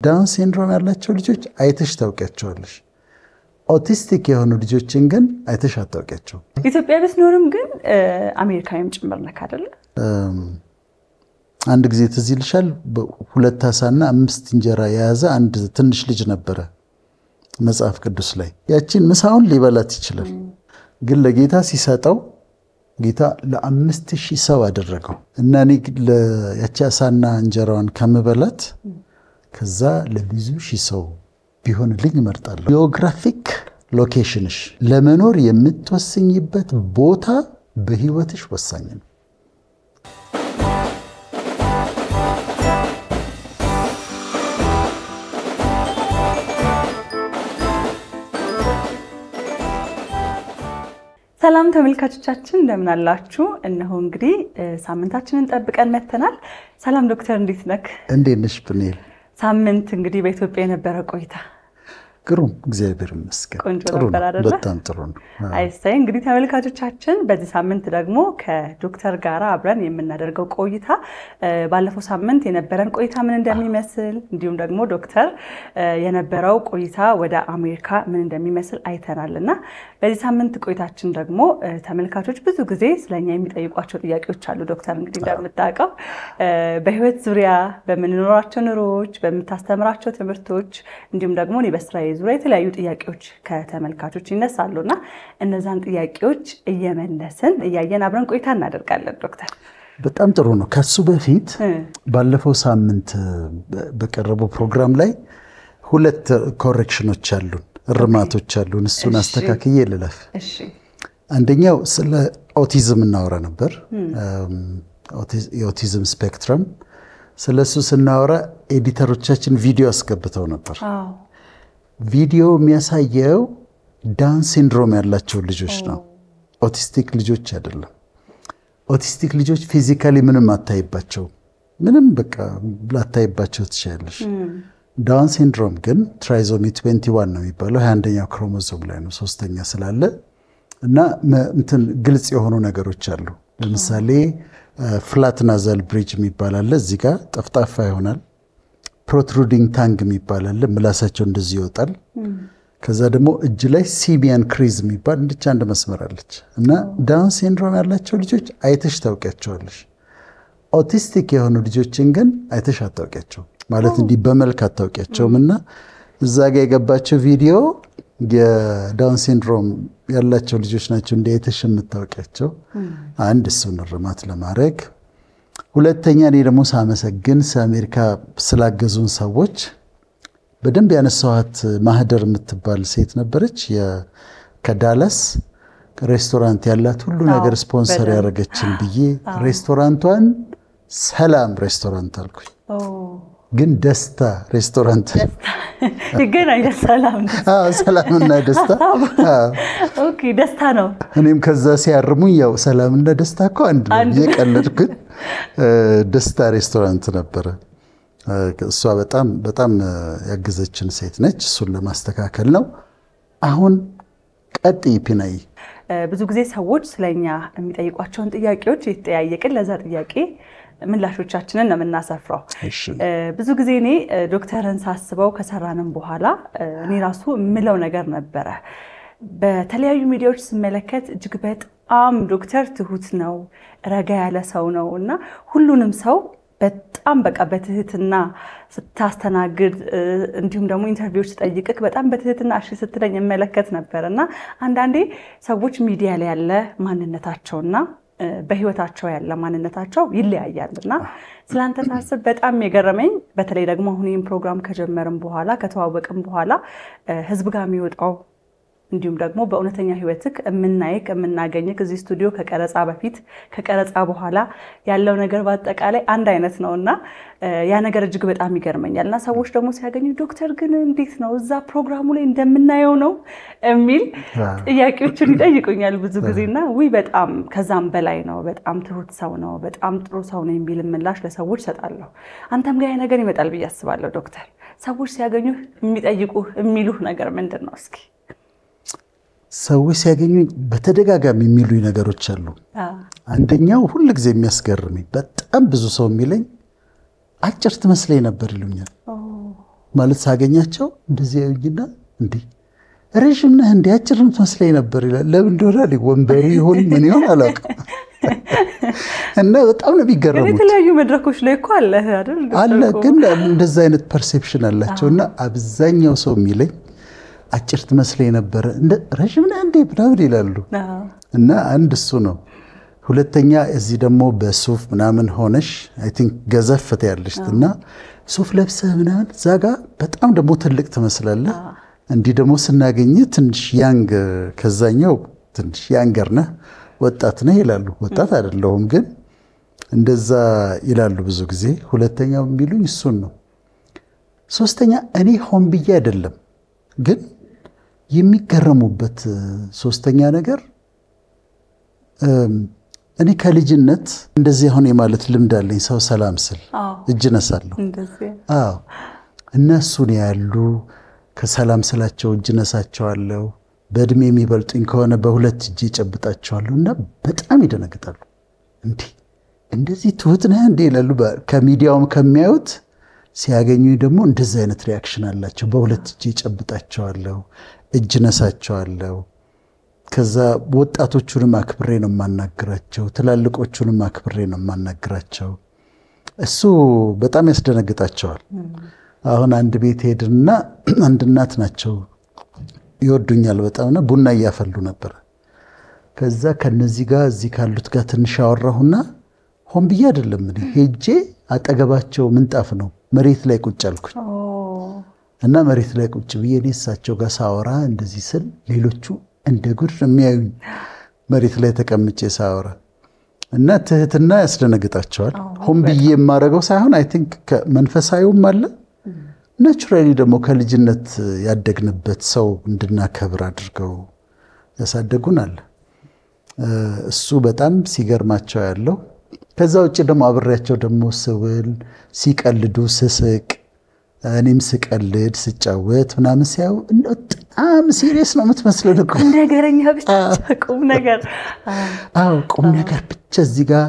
ዳውን ሲንድሮም ያላቸው ልጆች አይተሽ ታውቂያቸዋለሽ። ኦቲስቲክ የሆኑ ልጆችን ግን አይተሽ አታውቂያቸው። ኢትዮጵያ ብትኖርም ግን አሜሪካዊም ጭምር ነክ አይደለ? አንድ ጊዜ ትዝ ይልሻል 2 ዓሳና 5 እንጀራ የያዘ አንድ ትንሽ ልጅ ነበረ መጽሐፍ ቅዱስ ላይ። ያቺን ምሳውን ሊበላት ይችላል፣ ግን ለጌታ ሲሰጠው ጌታ ለ5000 ሰው አደረገው እና እኔ ያቺ ዓሳና እንጀራዋን ከምበላት ከዛ ለብዙ ሺህ ሰው ቢሆንልኝ እመርጣለሁ። ጂኦግራፊክ ሎኬሽንሽ ለመኖር የምትወስኝበት ቦታ በህይወትሽ ወሳኝ ነው። ሰላም ተመልካቾቻችን እንደምን አላችሁ? እነሆ እንግዲህ ሳምንታችንን ጠብቀን መተናል። ሰላም ዶክተር እንዴት ነክ? እንዴት ነሽ ብኔል? ሳምንት እንግዲህ በኢትዮጵያ የነበረ ቆይታ ግሩም፣ እግዚአብሔር ይመስገን። ቆንጆ ነበር አይደል? በጣም ጥሩ ነው። አይሳይ እንግዲህ ተመልካቾቻችን በዚህ ሳምንት ደግሞ ከዶክተር ጋር አብረን የምናደርገው ቆይታ ባለፈው ሳምንት የነበረን ቆይታ ምን እንደሚመስል እንዲሁም ደግሞ ዶክተር የነበረው ቆይታ ወደ አሜሪካ ምን እንደሚመስል አይተናልና በዚህ ሳምንት ቆይታችን ደግሞ ተመልካቾች ብዙ ጊዜ ስለኛ የሚጠይቋቸው ጥያቄዎች አሉ። ዶክተር እንግዲህ እንደምታውቀው በህይወት ዙሪያ በምንኖራቸው ኑሮዎች፣ በምታስተምራቸው ትምህርቶች እንዲሁም ደግሞ በስራዬ ዙሪያ የተለያዩ ጥያቄዎች ከተመልካቾች ይነሳሉና እነዛን ጥያቄዎች እየመለስን እያየን አብረን ቆይታ እናደርጋለን። ዶክተር በጣም ጥሩ ነው። ከሱ በፊት ባለፈው ሳምንት በቀረበው ፕሮግራም ላይ 2 ኮሬክሽኖች አሉን፣ እርማቶች አሉን። እሱን አስተካክዬ ልለፍ። እሺ፣ አንደኛው ስለ ኦቲዝም እናወራ ነበር። የኦቲዝም ስፔክትረም ስለሱ ስናወራ ኤዲተሮቻችን ቪዲዮ አስገብተው ነበር። ቪዲዮ የሚያሳየው ዳውን ሲንድሮም ያላቸው ልጆች ነው፣ ኦቲስቲክ ልጆች አይደለም። ኦቲስቲክ ልጆች ፊዚካሊ ምንም አታይባቸው፣ ምንም በቃ ላታይባቸው ትችላለሽ። ዳውን ሲንድሮም ግን ትራይዞሚ 21 ነው የሚባለው፣ 21ኛው ክሮሞዞም ላይ ነው 3ኛ ስላለ እና እንትን ግልጽ የሆኑ ነገሮች አሉ። ለምሳሌ ፍላት ናዛል ብሪጅ የሚባል አለ፣ እዚህ ጋር ጠፍጣፋ ይሆናል። ፕሮትሩዲንግ ታንግ የሚባል አለ፣ ምላሳቸው እንደዚህ ይወጣል። ከዛ ደግሞ እጅ ላይ ሲቢያን ክሪዝ የሚባል እንድቻ አንድ መስመር አለች እና ዳውን ሲንድሮም ያላቸው ልጆች አይተሽ ታውቂያቸዋለሽ። ኦቲስቲክ የሆኑ ልጆችን ግን አይተሽ አታውቂያቸው፣ ማለት እንዲህ በመልክ አታውቂያቸውም። እና እዛ ጋር የገባቸው ቪዲዮ የዳውን ሲንድሮም ያላቸው ልጆች ናቸው እንደ አይተሽ የምታውቂያቸው። አንድ እሱን እርማት ለማድረግ ሁለተኛ እኔ ደግሞ ሳመሰግን አሜሪካ ስላገዙን ሰዎች በደንብ ያነሳኋት ማህደር የምትባል ሴት ነበረች፣ ከዳላስ ሬስቶራንት ያላት ሁሉ ነገር ስፖንሰር ያደረገችን ብዬ ሬስቶራንቷን ሰላም ሬስቶራንት አልኩኝ፣ ግን ደስታ ሬስቶራንት ግን አይደል? ሰላምና ደስታ። ኦኬ፣ ደስታ ነው። እኔም ከዛ ሲያርሙኝ ያው ሰላምና ደስታ እኮ አንድ ነው የቀለድኩት። ደስታ ሬስቶራንት ነበረ። እሷ በጣም ያገዘችን ሴት ነች። እሱን ለማስተካከል ነው። አሁን ቀጥይ ፒናይ። ብዙ ጊዜ ሰዎች ስለኛ የሚጠይቋቸውን ጥያቄዎች የተጠያየቅን ለዛ ጥያቄ ምላሾቻችንን ነው የምናሰፍረው። ብዙ ጊዜ እኔ ዶክተርን ሳስበው ከሰራንም በኋላ እኔ ራሱ የምለው ነገር ነበረ። በተለያዩ ሚዲያዎች ስመለከት እጅግ በጣም ዶክተር ትሁት ነው፣ ረጋ ያለ ሰው ነው እና ሁሉንም ሰው በጣም በቃ በትህትና ስታስተናግድ እንዲሁም ደግሞ ኢንተርቪዎች ስጠይቅክ በጣም በትህትና እሺ ስትለኝ እመለከት ነበርና አንዳንዴ ሰዎች ሚዲያ ላይ ያለ ማንነታቸውና በህይወታቸው ያለ ማንነታቸው ይለያያልና ስላንተ ሳስብ በጣም የገረመኝ በተለይ ደግሞ አሁን ይህን ፕሮግራም ከጀመርን በኋላ ከተዋወቅን በኋላ ህዝብ ጋር የሚወጣው እንዲሁም ደግሞ በእውነተኛ ህይወትክ የምናይክ የምናገኝክ እዚህ ስቱዲዮ ከቀረጻ በፊት ከቀረጻ በኋላ ያለው ነገር በአጠቃላይ አንድ አይነት ነውና ያ ነገር እጅግ በጣም ይገርመኛልና ሰዎች ደግሞ ሲያገኙ ዶክተር ግን እንዴት ነው እዛ ፕሮግራሙ ላይ እንደምናየው ነው የሚል ጥያቄዎችን ይጠይቁኛል ብዙ ጊዜና ወይ በጣም ከዛም በላይ ነው፣ በጣም ትሁት ሰው ነው፣ በጣም ጥሩ ሰው ነው የሚል ምላሽ ለሰዎች ሰጣለሁ። አንተም ጋር ነገር ይመጣል ብዬ አስባለሁ። ዶክተር ሰዎች ሲያገኙ የሚጠይቁህ የሚሉህ ነገር ምንድን ነው? እስኪ ሰዎች ሲያገኙኝ በተደጋጋሚ የሚሉኝ ነገሮች አሉ። አንደኛው ሁሉ ጊዜ የሚያስገርመኝ በጣም ብዙ ሰው የሚለኝ አጭር ትመስለኝ ነበር ይሉኛል። ማለት ሳገኛቸው እንደዚህ ያዩኝና እንዴ ረጅም ነህ እንዴ አጭር መስለኝ ነበር ይላል። ለምን እንደሆነ ወንበሩ ይሁን ምን ይሁን አላውቅም። እና በጣም ነው የሚገርሙት። የተለያዩ መድረኮች ላይ እኮ አለ አይደል? አለ ግን እንደዛ አይነት ፐርሴፕሽን አላቸውና አብዛኛው ሰው የሚለኝ አጭር ትመስለኝ ነበር እንደ ረጅም ነህ እንዴ ብራብር ይላሉ። እና አንድ እሱ ነው። ሁለተኛ እዚህ ደግሞ በሱፍ ምናምን ሆነሽ አይ ቲንክ ገዘፍት ያለሽ እና ሱፍ ለብሰህ ምናምን ዛጋ በጣም ደግሞ ትልቅ ትመስላለህ። እንዲህ ደግሞ ስናገኝ ትንሽ ያንግ ከዛኛው ትንሽ ያንገር ነህ ወጣት ነህ ይላሉ። ወጣት አይደለሁም ግን እንደዛ ይላሉ ብዙ ጊዜ። ሁለተኛው የሚሉኝ እሱን ነው። ሶስተኛ እኔ ሆን ብዬ አይደለም ግን የሚገረሙበት ሶስተኛ ነገር እኔ ከልጅነት እንደዚህ አሁን የማለት ልምድ አለኝ። ሰው ሰላም ስል እጅ ነሳለሁ። አዎ እነሱን ያሉ ከሰላም ስላቸው እጅ ነሳቸዋለሁ። በእድሜ የሚበልጡኝ ከሆነ በሁለት እጅ ጨብጣቸዋለሁ እና በጣም ይደነግጣሉ። እንዴ እንደዚህ ትሁት ነህ እንዴ ይላሉ። ከሚዲያውም ከሚያዩት ሲያገኙኝ ደግሞ እንደዚህ አይነት ሪያክሽን አላቸው። በሁለት እጅ ጨብጣቸዋለሁ፣ እጅ ነሳቸዋለሁ። ከዛ ወጣቶቹንም አክብሬ ነው የማናግራቸው፣ ትላልቆቹንም አክብሬ ነው የማናግራቸው። እሱ በጣም ያስደነግጣቸዋል። አሁን አንድ ቤት ሄድና አንድ እናት ናቸው ይወዱኛል በጣምና ቡና እያፈሉ ነበር። ከዛ ከነዚህ ጋር እዚህ ካሉት ጋር ትንሽ አወራሁና ሆን ብዬ አይደለም እኔ ሄጄ አጠገባቸው ምንጣፍ ነው መሬት ላይ ቁጭ አልኩኝ እና መሬት ላይ ቁጭ ብዬ እኔ እሳቸው ጋር ሳወራ እንደዚህ ስል ሌሎቹ እንደ ጉድ የሚያዩኝ መሬት ላይ ተቀምጬ ሳወራ እና ትህትና ያስደነግጣቸዋል። ሆን ብዬ የማደርገው ሳይሆን አይ ቲንክ መንፈሳዊውም አለ ናቹራሊ ደግሞ ከልጅነት ያደግንበት ሰው እንድናከብር አድርገው ያሳደጉን አለ። እሱ በጣም ሲገርማቸው ያለው። ከዛ ውጭ ደግሞ አብሬያቸው ደግሞ ስውል ሲቀልዱ ስስቅ እኔም ስቀልድ ስጫወት ምናምን ሲያዩ በጣም ሲሪየስ ነው የምትመስለው እኮ ነገረኛ ብቻ ቁም ነገር። አዎ ቁም ነገር ብቻ እዚህ ጋር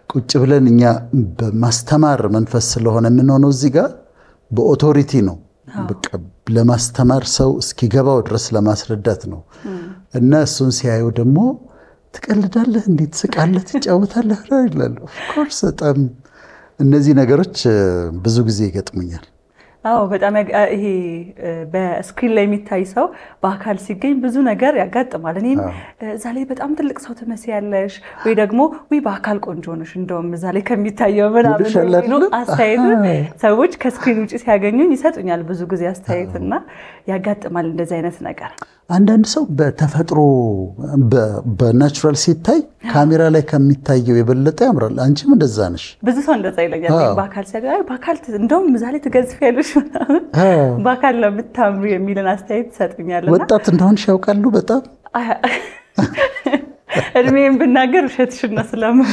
ቁጭ ብለን እኛ በማስተማር መንፈስ ስለሆነ የምንሆነው እዚህ ጋር በኦቶሪቲ ነው በቃ ለማስተማር ሰው እስኪገባው ድረስ ለማስረዳት ነው። እና እሱን ሲያዩ ደግሞ ትቀልዳለህ እንዴት ትስቃለህ ትጫወታለህ ይላሉ። ኦፍ ኮርስ በጣም እነዚህ ነገሮች ብዙ ጊዜ ይገጥሙኛል። አዎ በጣም ይሄ በስክሪን ላይ የሚታይ ሰው በአካል ሲገኝ ብዙ ነገር ያጋጥማል። እኔም እዛ ላይ በጣም ትልቅ ሰው ትመስያለሽ ወይ ደግሞ ወይ በአካል ቆንጆ ነሽ እንደውም እዛ ላይ ከሚታየው ምናምን አስተያየት ሰዎች ከስክሪን ውጪ ሲያገኙኝ ይሰጡኛል ብዙ ጊዜ አስተያየትና ያጋጥማል እንደዚህ አይነት ነገር። አንዳንድ ሰው በተፈጥሮ በናቹራል ሲታይ ካሜራ ላይ ከሚታየው የበለጠ ያምራል። አንቺም እንደዛ ነሽ። ብዙ ሰው እንደዛ ይለኛል። በአካል ሲያገኝ በአካል እንደውም እዛ ላይ ትገዝፊያለሽ በአካል ለምታምሩ የሚልን አስተያየት ትሰጡኛልና ወጣት እንደሆንሽ ያውቃሉ በጣም እድሜን ብናገር ውሸትሽና ስለማይ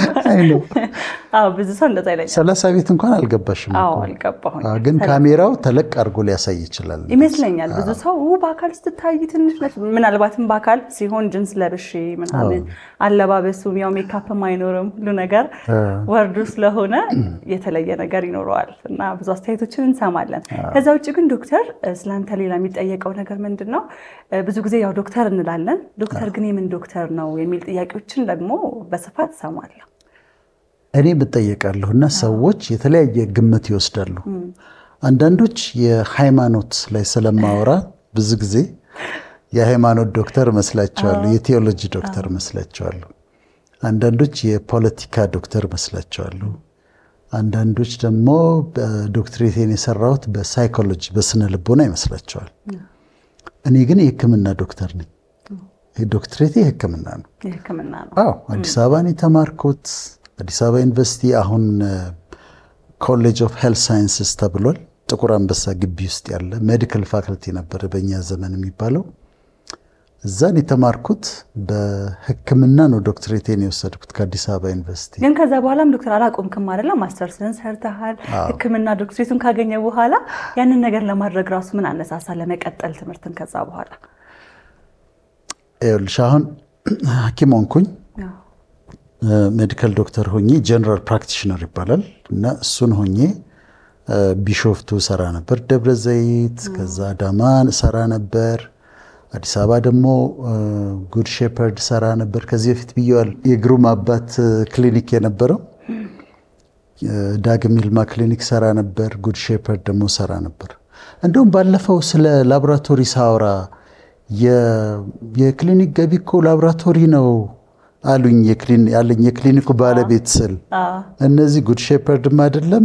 አዎ ብዙ ሰው እንደዛ ይለኛል። 30 ቤት እንኳን አልገባሽም። አዎ አልገባሁም። ግን ካሜራው ተለቅ አድርጎ ሊያሳይ ይችላል ይመስለኛል። ብዙ ሰው በአካል ስትታይ ትንሽ ነሽ። ምናልባትም በአካል ሲሆን ጅንስ ለብሼ ምናምን አለባበሱም ያው ሜካፕም አይኖርም ሁሉ ነገር ወርዱ ስለሆነ የተለየ ነገር ይኖረዋል እና ብዙ አስተያየቶችን እንሰማለን። ከዛ ውጭ ግን ዶክተር ስላንተ ሌላ የሚጠየቀው ነገር ምንድነው? ብዙ ጊዜ ያው ዶክተር እንላለን። ዶክተር ግን የምን ዶክተር ነው የሚል ጥያቄዎችን ደግሞ በስፋት ሰማለሁ። እኔ ብጠየቃለሁና ሰዎች የተለያየ ግምት ይወስዳሉ። አንዳንዶች የሃይማኖት ላይ ስለማወራ ብዙ ጊዜ የሃይማኖት ዶክተር መስላቸዋለሁ፣ የቴዎሎጂ ዶክተር መስላቸዋለሁ። አንዳንዶች የፖለቲካ ዶክተር መስላቸዋለሁ። አንዳንዶች ደግሞ ዶክትሬቴን የሰራሁት በሳይኮሎጂ በስነ ልቦና ይመስላቸዋል። እኔ ግን የሕክምና ዶክተር ነኝ። ዶክትሬቴ የሕክምና ነው። የሕክምና ነው። አዎ አዲስ አበባ ነው የተማርኩት። አዲስ አበባ ዩኒቨርሲቲ አሁን ኮሌጅ ኦፍ ሄልት ሳይንስስ ተብሏል። ጥቁር አንበሳ ግቢ ውስጥ ያለ ሜዲካል ፋክልቲ ነበር በእኛ ዘመን የሚባለው። እዛን የተማርኩት በሕክምና ነው። ዶክትሬቴን የወሰድኩት ከአዲስ አበባ ዩኒቨርሲቲ። ግን ከዛ በኋላም ዶክተር አላቆምክም አይደል? ማስተርስን ሰርተሃል። ሕክምና ዶክትሬቱን ካገኘ በኋላ ያንን ነገር ለማድረግ ራሱ ምን አነሳሳ ለመቀጠል ትምህርትን? ከዛ በኋላ ይኸውልሽ አሁን ሐኪም ሆንኩኝ። ሜዲካል ዶክተር ሆኜ ጀነራል ፕራክቲሽነር ይባላል እና እሱን ሆኜ ቢሾፍቱ ሰራ ነበር፣ ደብረ ዘይት፣ ከዛ አዳማን ሰራ ነበር። አዲስ አበባ ደግሞ ጉድ ሼፐርድ ሰራ ነበር። ከዚህ በፊት ብየዋል የግሩም አባት ክሊኒክ የነበረው ዳግም ይልማ ክሊኒክ ሰራ ነበር። ጉድ ሼፐርድ ደግሞ ሰራ ነበር። እንደውም ባለፈው ስለ ላቦራቶሪ ሳወራ የክሊኒክ ገቢ እኮ ላቦራቶሪ ነው አሉኝ ያለኝ የክሊኒኩ ባለቤት ስል እነዚህ ጉድ ሼፐርድም አይደለም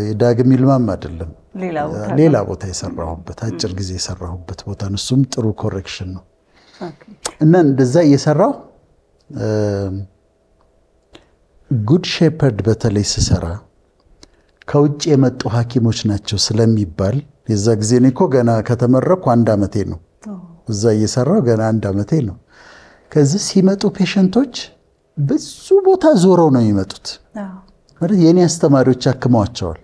የዳግም ይልማም አይደለም ሌላ ቦታ የሰራሁበት አጭር ጊዜ የሰራሁበት ቦታ ነው። እሱም ጥሩ ኮሬክሽን ነው እና እንደዛ እየሰራሁ ጉድ ሼፐርድ በተለይ ስሰራ ከውጭ የመጡ ሐኪሞች ናቸው ስለሚባል የዛ ጊዜ እኔ እኮ ገና ከተመረኩ 1 ዓመቴ ነው። እዛ እየሰራሁ ገና 1 ዓመቴ ነው። ከዚህ ሲመጡ ፔሸንቶች ብዙ ቦታ ዞረው ነው የሚመጡት። ማለት የኔ አስተማሪዎች ያክሟቸዋል፣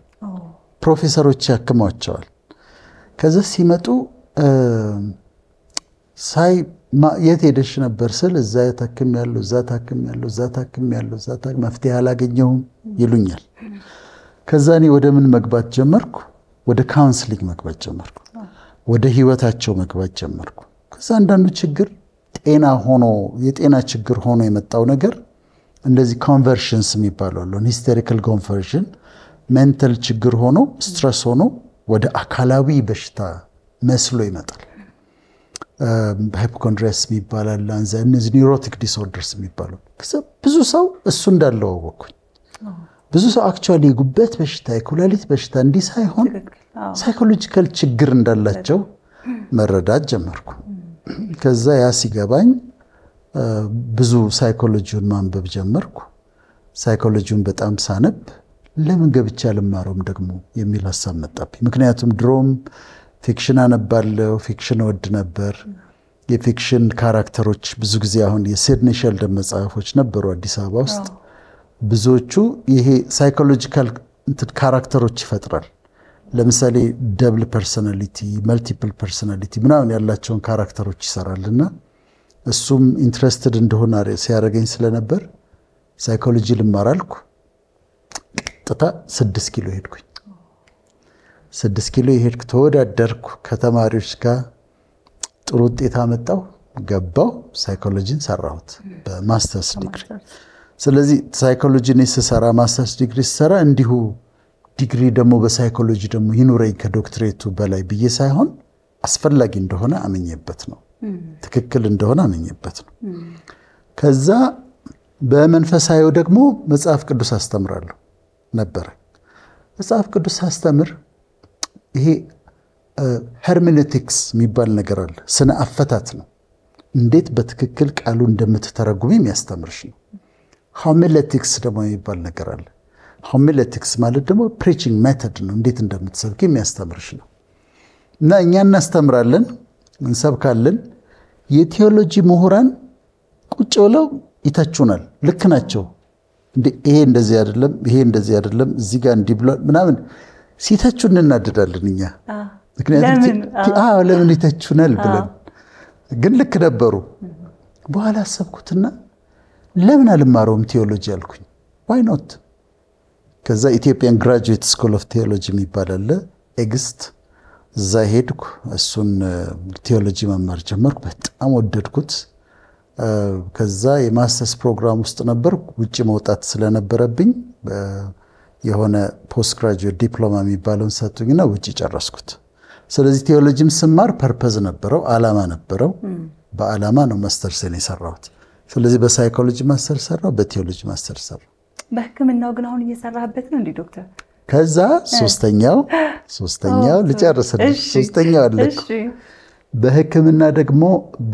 ፕሮፌሰሮች ያክሟቸዋል። ከዚህ ሲመጡ ሳይ የት ሄደሽ ነበር ስል እዛ ታክም ያለው እዛ ታክም ያለው እዛ ታክም ያለው እዛ ታክም መፍትሄ አላገኘሁም ይሉኛል። ከዛ እኔ ወደ ምን መግባት ጀመርኩ? ወደ ካውንስሊንግ መግባት ጀመርኩ። ወደ ህይወታቸው መግባት ጀመርኩ። ከዛ አንዳንዱ ችግር ጤና ሆኖ የጤና ችግር ሆኖ የመጣው ነገር እንደዚህ ኮንቨርሽንስ የሚባሉ አሉ። ሂስቴሪካል ኮንቨርሽን ሜንታል ችግር ሆኖ ስትረስ ሆኖ ወደ አካላዊ በሽታ መስሎ ይመጣል። ሃይፖኮንድሪያስ የሚባላል እነዚህ ኒውሮቲክ ዲስኦርደርስ የሚባሉ ብዙ ሰው እሱ እንዳለው አወቅኩኝ። ብዙ ሰው አክቹዋሊ የጉበት በሽታ የኩላሊት በሽታ እንዲህ ሳይሆን ሳይኮሎጂካል ችግር እንዳላቸው መረዳት ጀመርኩ። ከዛ ያ ሲገባኝ ብዙ ሳይኮሎጂውን ማንበብ ጀመርኩ። ሳይኮሎጂውን በጣም ሳነብ ለምን ገብቼ አልማረውም ደግሞ የሚል ሐሳብ መጣብኝ። ምክንያቱም ድሮም ፊክሽን አነባለሁ፣ ፊክሽን ወድ ነበር። የፊክሽን ካራክተሮች ብዙ ጊዜ አሁን የሲድኒ ሼልደን መጽሐፎች ነበሩ አዲስ አበባ ውስጥ ብዙዎቹ ይሄ ሳይኮሎጂካል ካራክተሮች ይፈጥራል። ለምሳሌ ደብል ፐርሰናሊቲ፣ መልቲፕል ፐርሰናሊቲ ምናምን ያላቸውን ካራክተሮች ይሰራልና እሱም ኢንትረስትድ እንደሆነ ሲያደርገኝ ስለነበር ሳይኮሎጂ ልማር አልኩ። ቀጥታ 6 ኪሎ ሄድኩኝ። 6 ኪሎ ሄድኩ፣ ተወዳደርኩ ከተማሪዎች ጋር ጥሩ ውጤት አመጣው፣ ገባው፣ ሳይኮሎጂን ሰራሁት በማስተርስ ዲግሪ። ስለዚህ ሳይኮሎጂን ስሰራ ማስተርስ ዲግሪ ስሰራ እንዲሁ ዲግሪ ደግሞ በሳይኮሎጂ ደግሞ ይኑረኝ ከዶክትሬቱ በላይ ብዬ ሳይሆን አስፈላጊ እንደሆነ አመኘበት ነው። ትክክል እንደሆነ አመኘበት ነው። ከዛ በመንፈሳዊው ደግሞ መጽሐፍ ቅዱስ አስተምራለሁ ነበር። መጽሐፍ ቅዱስ አስተምር ይሄ ሄርሜኔቲክስ የሚባል ነገር አለ። ስነ አፈታት ነው። እንዴት በትክክል ቃሉ እንደምትተረጉም የሚያስተምርሽ ነው። ሆሚሌቲክስ ደግሞ የሚባል ነገር አለ። ሆሚሌቲክስ ማለት ደግሞ ፕሪቺንግ ሜተድ ነው። እንዴት እንደምትሰብክ የሚያስተምርሽ ነው። እና እኛ እናስተምራለን፣ እንሰብካለን። የቴዎሎጂ ምሁራን ቁጭ ብለው ይተቹናል። ልክ ናቸው። ይሄ እንደዚህ አይደለም፣ ይሄ እንደዚህ አይደለም፣ እዚህ ጋር እንዲህ ብሏል ምናምን ሲተቹ እንናደዳለን እኛ። ምክንያቱም ለምን ይተቹናል ብለን፣ ግን ልክ ነበሩ። በኋላ አሰብኩትና ለምን አልማረውም ቴዎሎጂ አልኩኝ። ዋይ ኖት? ከዛ ኢትዮጵያን ግራጁዌት ስኩል ኦፍ ቴዎሎጂ የሚባል አለ ኤግስት፣ እዛ ሄድኩ። እሱን ቴዎሎጂ መማር ጀመርኩ። በጣም ወደድኩት። ከዛ የማስተርስ ፕሮግራም ውስጥ ነበር። ውጭ መውጣት ስለነበረብኝ የሆነ ፖስት ግራጁዌት ዲፕሎማ የሚባለውን ሰጡኝና ውጭ ጨረስኩት። ስለዚህ ቴዎሎጂም ስማር ፐርፐዝ ነበረው፣ ዓላማ ነበረው። በዓላማ ነው ማስተርስን የሰራሁት። ስለዚህ በሳይኮሎጂ ማስተር ሰራው፣ በቴዎሎጂ ማስተር ሰራው። በሕክምናው ግን አሁን እየሰራህበት ነው እንዴ ዶክተር? ከዛ ሶስተኛው ልጨርስልሽ። ሶስተኛው አለኩ። በሕክምና ደግሞ